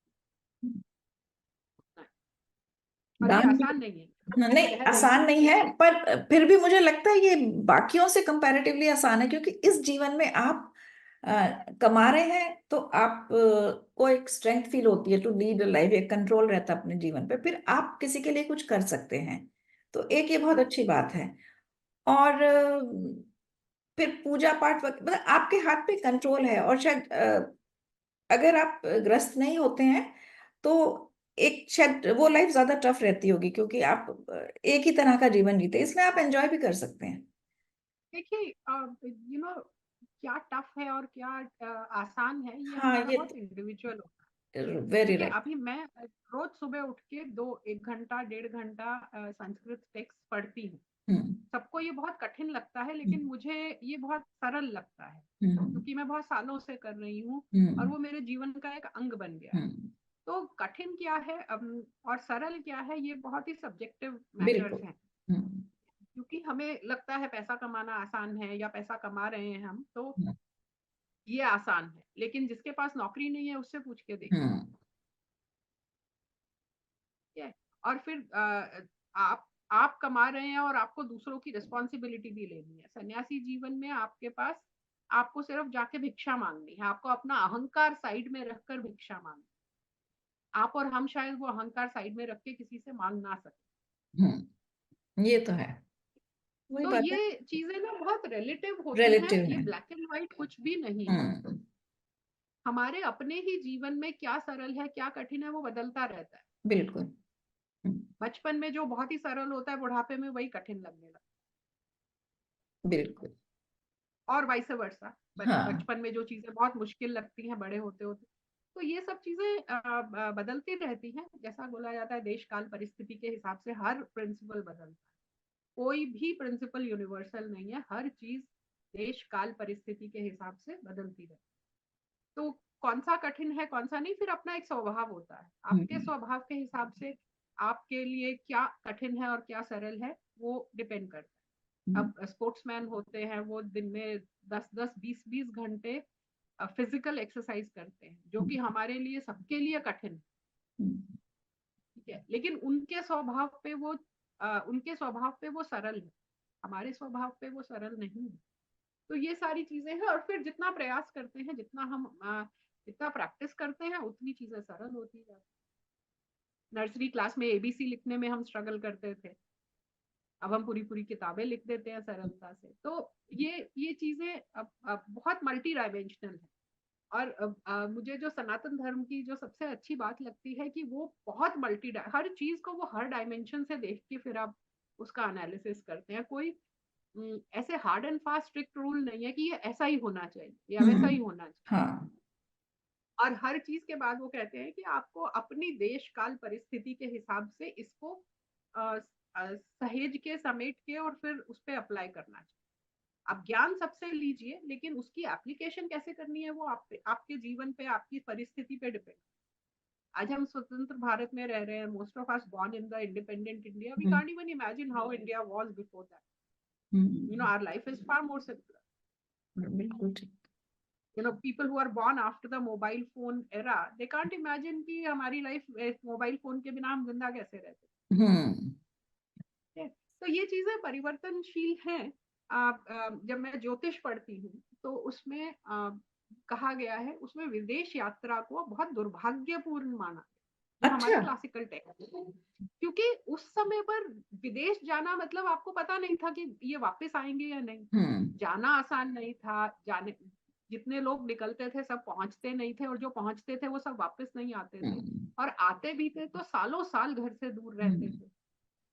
Speaker 2: और ये
Speaker 1: दान भी,
Speaker 2: आसान नहीं है,
Speaker 1: नहीं
Speaker 2: कह रही
Speaker 1: आसान
Speaker 2: हूँ।
Speaker 1: नहीं है, पर फिर भी मुझे लगता है ये बाकियों से कंपैरेटिवली आसान है, क्योंकि इस जीवन में आप कमा रहे हैं तो आप को एक स्ट्रेंथ फील होती है टू लीड लाइफ, एक कंट्रोल रहता है अपने जीवन पे, फिर आप किसी के लिए कुछ कर सकते हैं। तो एक ये बहुत अच्छी बात है। और फिर पूजा पाठ मतलब आपके हाथ पे कंट्रोल है। और शायद अगर आप ग्रस्त नहीं होते हैं तो एक शायद वो लाइफ ज्यादा टफ रहती होगी, क्योंकि आप एक ही तरह का जीवन जीते हैं, इसमें आप एंजॉय भी कर सकते हैं।
Speaker 2: देखिए, क्या टफ है और क्या आसान है, ये
Speaker 1: हाँ,
Speaker 2: हमारा
Speaker 1: ये
Speaker 2: बहुत इंडिविजुअल होता है।
Speaker 1: वेरी
Speaker 2: देखिए,
Speaker 1: राइट।
Speaker 2: अभी मैं रोज सुबह उठ के 1 घंटा 1.5 घंटा संस्कृत टेक्स्ट पढ़ती हूँ।
Speaker 1: हम्म
Speaker 2: सबको ये बहुत कठिन लगता है, लेकिन
Speaker 1: हम्म
Speaker 2: मुझे ये बहुत सरल लगता है,
Speaker 1: हम्म
Speaker 2: क्योंकि मैं बहुत सालों से कर रही हूँ, और
Speaker 1: हम्म
Speaker 2: वो मेरे जीवन का एक अंग बन गया है।
Speaker 1: हम्म,
Speaker 2: तो कठिन क्या है और सरल क्या है, ये बहुत ही सब्जेक्टिव मैटर्स
Speaker 1: बिल्कुल।
Speaker 2: हैं।
Speaker 1: हम्म
Speaker 2: क्योंकि हमें लगता है पैसा कमाना आसान है, या पैसा कमा रहे हैं हम, तो
Speaker 1: हम्म
Speaker 2: ये आसान है। लेकिन जिसके पास नौकरी नहीं है, उससे पूछ के देखिए।
Speaker 1: हम्म,
Speaker 2: ठीक है। और फिर आप कमा रहे हैं और आपको दूसरों की रिस्पॉन्सिबिलिटी भी लेनी है। सन्यासी जीवन में आपके पास, आपको सिर्फ जाके भिक्षा मांगनी है, आपको अपना अहंकार साइड में रखकर भिक्षा मांगनी। आप और हम शायद वो अहंकार साइड में रख के किसी से मांग ना सके।
Speaker 1: ये तो है, वही
Speaker 2: तो
Speaker 1: बात है।
Speaker 2: ये चीजें ना बहुत रिलेटिव होती हैं,
Speaker 1: रिलेटिव
Speaker 2: ये
Speaker 1: है।
Speaker 2: ब्लैक एंड व्हाइट कुछ भी नहीं है।
Speaker 1: हम्म
Speaker 2: हमारे अपने ही जीवन में क्या सरल है, क्या कठिन है, वो बदलता रहता है।
Speaker 1: बिल्कुल। हम्म
Speaker 2: बचपन में जो बहुत ही सरल होता है, बुढ़ापे में वही कठिन लगने लगता है।
Speaker 1: बिल्कुल।
Speaker 2: और वाइस वर्सा।
Speaker 1: हाँ।
Speaker 2: बचपन में जो चीजें बहुत मुश्किल लगती हैं बड़े होते होते, तो ये सब चीजें बदलती रहती हैं। जैसा बोला जाता है देश काल परिस्थिति के हिसाब से हर प्रिंसिपल बदलता है, कोई भी प्रिंसिपल यूनिवर्सल नहीं है, हर चीज देश काल परिस्थिति के हिसाब से बदलती रहती है। तो कौन सा कठिन है कौन सा नहीं, फिर अपना एक स्वभाव होता है, आपके
Speaker 1: हम्म।
Speaker 2: स्वभाव के हिसाब से आपके लिए क्या कठिन है और क्या सरल है वो डिपेंड करता है।
Speaker 1: हम्म।
Speaker 2: अब स्पोर्ट्समैन होते हैं, वो दिन में 10-10 20-20 घंटे फिजिकल एक्सरसाइज करते हैं, जो कि हमारे लिए सबके लिए कठिन है,
Speaker 1: हम्म।
Speaker 2: ठीक है, लेकिन उनके स्वभाव पे वो सरल है, हमारे स्वभाव पे वो सरल नहीं है। तो ये सारी चीजें हैं, और फिर जितना प्रयास करते हैं, जितना प्रैक्टिस करते हैं, उतनी चीजें सरल होती जाती। नर्सरी क्लास में एबीसी लिखने में हम स्ट्रगल करते थे, अब हम पूरी पूरी किताबें लिख देते हैं सरलता से। तो ये चीजें अब बहुत मल्टी डायमेंशनल है। और मुझे जो सनातन धर्म की जो सबसे अच्छी बात लगती है कि वो बहुत हर चीज को वो हर डायमेंशन से देख के फिर आप उसका एनालिसिस करते हैं। कोई ऐसे hard and fast strict rule नहीं है कि ये ऐसा ही होना चाहिए या वैसा ही होना चाहिए।
Speaker 1: हाँ।
Speaker 2: और हर चीज के बाद वो कहते हैं कि आपको अपनी देश काल परिस्थिति के हिसाब से इसको सहेज के समेट के और फिर उस पर अप्लाई करना चाहिए। आप ज्ञान सबसे लीजिए, लेकिन उसकी एप्लीकेशन कैसे करनी है वो आपके जीवन पे, आपकी परिस्थिति पे डिपेंड। आज हम स्वतंत्र भारत में रह रहे हैं, most of us born in the independent India, we can't even imagine how India was before that. Our life is far more simple.
Speaker 1: बिल्कुल ठीक।
Speaker 2: People who are born after the mobile phone era, they can't imagine कि हमारी life mobile phone के बिना हम जिंदा कैसे रहते
Speaker 1: हम्म।
Speaker 2: हैं। तो ये चीजें परिवर्तनशील हैं। जब मैं ज्योतिष पढ़ती हूँ तो उसमें कहा गया है, उसमें विदेश यात्रा को बहुत दुर्भाग्यपूर्ण माना, जो हमारे
Speaker 1: अच्छा।
Speaker 2: क्लासिकल टेक्स्ट है। क्योंकि उस समय पर विदेश जाना मतलब आपको पता नहीं था कि ये वापस आएंगे या नहीं।
Speaker 1: हम्म।
Speaker 2: जाना आसान नहीं था, जाने जितने लोग निकलते थे सब पहुंचते नहीं थे, और जो पहुंचते थे वो सब वापस नहीं आते थे,
Speaker 1: हम्म।
Speaker 2: और आते भी थे तो सालों साल घर से दूर रहते
Speaker 1: हम्म।
Speaker 2: थे।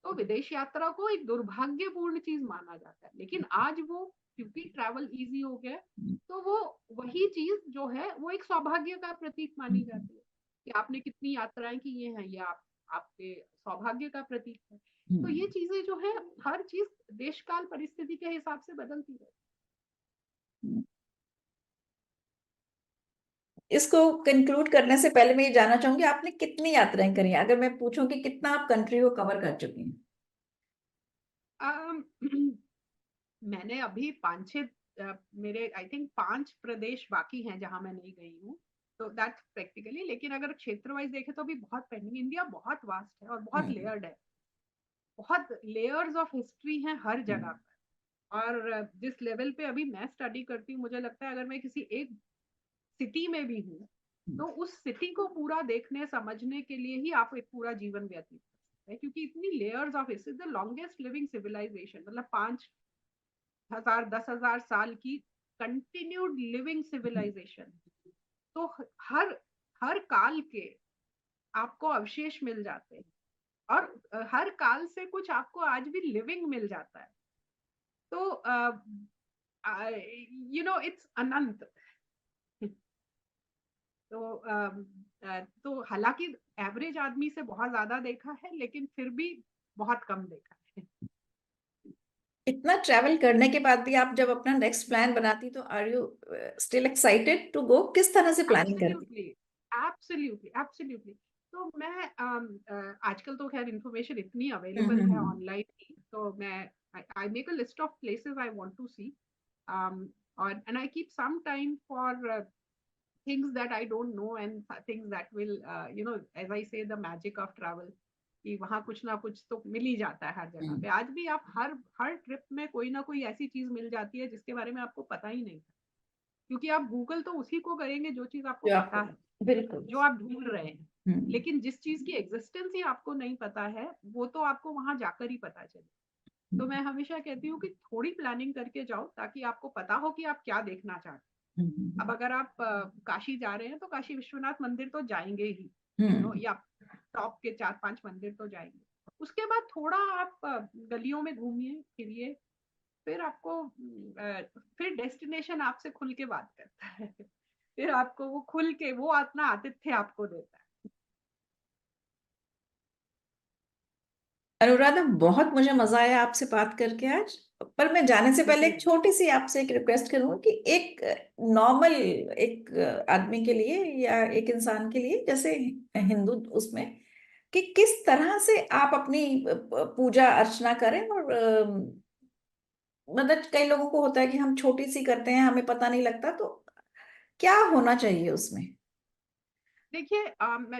Speaker 2: तो विदेश यात्रा को एक दुर्भाग्यपूर्ण चीज माना जाता है। लेकिन आज वो, क्योंकि ट्रैवल इजी हो गया, तो वो वही चीज जो है वो एक सौभाग्य का प्रतीक मानी जाती है कि आपने कितनी यात्राएं की हैं, ये आपके सौभाग्य का प्रतीक है। तो ये चीजें जो है, हर चीज देश काल परिस्थिति के हिसाब से बदलती है।
Speaker 1: इसको कंक्लूड करने से पहले मैं ये जानना चाहूंगी आपने कितनी यात्राएं करी हैं? अगर मैं पूछूं कि कितना आप कंट्री को कवर कर चुकी हैं?
Speaker 2: अम, मैंने अभी 5-6 मेरे आई थिंक 5 प्रदेश बाकी हैं जहां मैं नहीं गई हूँ, तो दैट्स प्रैक्टिकली। लेकिन अगर क्षेत्र वाइज देखे तो भी बहुत पेंडिंग। इंडिया बहुत वास्ट है और बहुत
Speaker 1: हम्म।
Speaker 2: लेयर्ड है, बहुत लेयर्स ऑफ हिस्ट्री हैं हर जगह
Speaker 1: हम्म।
Speaker 2: पर। और जिस लेवल पे अभी मैं स्टडी करती हूँ, मुझे लगता है अगर मैं किसी एक सिटी में भी हूँ, तो उस सिटी को पूरा देखने समझने के लिए ही आप एक पूरा जीवन व्यतीत कर सकते हैं, क्योंकि इतनी layers of it's the longest living civilization, मतलब 5,000 10,000 साल की कंटिन्यूड लिविंग सिविलाइजेशन। तो हर हर काल के आपको अवशेष मिल जाते हैं, और हर काल से कुछ आपको आज भी लिविंग मिल जाता है। तो इट्स अनंत। तो हालांकि एवरेज आदमी से बहुत ज्यादा देखा है, लेकिन फिर भी बहुत कम देखा है।
Speaker 1: इतना ट्रैवल करने के बाद भी आप जब अपना नेक्स्ट प्लान बनाती तो are you still excited to go? किस तरह से प्लानिंग करती?
Speaker 2: Absolutely, absolutely, absolutely. तो मैं आजकल तो खैर इंफॉर्मेशन इतनी अवेलेबल है
Speaker 1: हम्म।
Speaker 2: ऑनलाइन ही, तो मैं I make a list of places I want to see, और and I keep some time for things that I don't know, and things that will as I say, the magic of travel, कि वहाँ कुछ ना कुछ तो मिल ही जाता है हर जगह पे। आज भी आप हर हर ट्रिप में कोई ना कोई ऐसी चीज मिल जाती है जिसके बारे में आपको पता ही नहीं था, क्योंकि आप गूगल तो उसी को करेंगे जो चीज आपको
Speaker 1: जो
Speaker 2: पता
Speaker 1: आपको।
Speaker 2: है,
Speaker 1: बिल्कुल।
Speaker 2: जो आप ढूंढ रहे हैं।
Speaker 1: हम्म।
Speaker 2: लेकिन जिस चीज की एग्जिस्टेंस ही आपको नहीं पता है, वो तो आपको वहां जाकर ही पता चले। तो मैं हमेशा कहती हूँ कि थोड़ी प्लानिंग करके जाओ, ताकि आपको पता हो कि आप क्या देखना चाहते हैं। अब अगर आप काशी जा रहे हैं, तो काशी विश्वनाथ मंदिर तो जाएंगे ही, या टॉप के 4-5 मंदिर तो जाएंगे। उसके बाद थोड़ा आप गलियों में घूमिए फिरिए, फिर आपको फिर डेस्टिनेशन आपसे खुल के बात करता है। फिर आपको वो खुल के वो अपना आतिथ्य आपको देता है।
Speaker 1: अनुराधा, बहुत मुझे मजा आया आपसे बात करके आज। पर मैं जाने से पहले
Speaker 2: मुझे
Speaker 1: एक
Speaker 2: भी।
Speaker 1: छोटी सी आपसे एक रिक्वेस्ट करूंगी कि एक नॉर्मल एक आदमी के लिए या एक इंसान के लिए, जैसे हिंदू उसमें, कि किस तरह से आप अपनी पूजा अर्चना करें। और मतलब कई लोगों को होता है कि हम छोटी सी करते हैं, हमें पता नहीं लगता, तो क्या होना चाहिए उसमें?
Speaker 2: देखिए,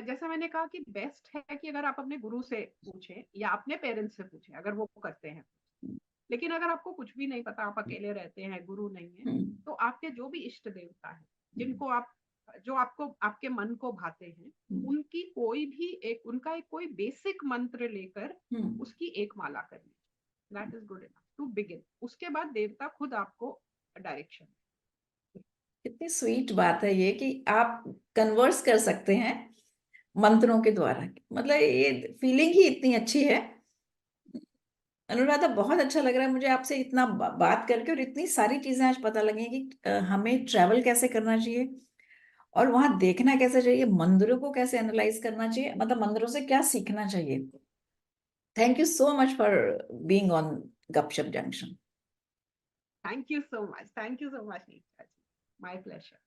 Speaker 2: जैसा मैंने कहा कि बेस्ट है कि अगर आप अपने गुरु से पूछें या अपने पेरेंट्स से पूछें अगर वो करते हैं। लेकिन अगर आपको कुछ भी नहीं पता, आप अकेले रहते हैं, गुरु नहीं है,
Speaker 1: हम्म।
Speaker 2: तो आपके जो भी इष्ट देवता है, जिनको आप जो आपको आपके मन को भाते हैं,
Speaker 1: हम्म।
Speaker 2: उनकी कोई भी एक उनका एक कोई बेसिक मंत्र लेकर
Speaker 1: हम्म।
Speaker 2: उसकी एक माला करनी। That is good enough to begin. उसके बाद देवता खुद आपको डायरेक्शन।
Speaker 1: कितनी स्वीट बात है ये कि आप कन्वर्स कर सकते हैं मंत्रों के द्वारा। मतलब ये फीलिंग ही इतनी अच्छी है। अनुराधा, बहुत अच्छा लग रहा है मुझे आपसे इतना बात करके, और इतनी सारी चीजें आज पता लगी कि हमें ट्रैवल कैसे करना चाहिए और वहां देखना कैसे चाहिए, मंदिरों को कैसे एनालाइज करना चाहिए, मतलब मंदिरों से क्या सीखना चाहिए। Thank you so much for being on Gupshup junction.
Speaker 2: Thank you so much, thank you so much Neeta ji, my pleasure.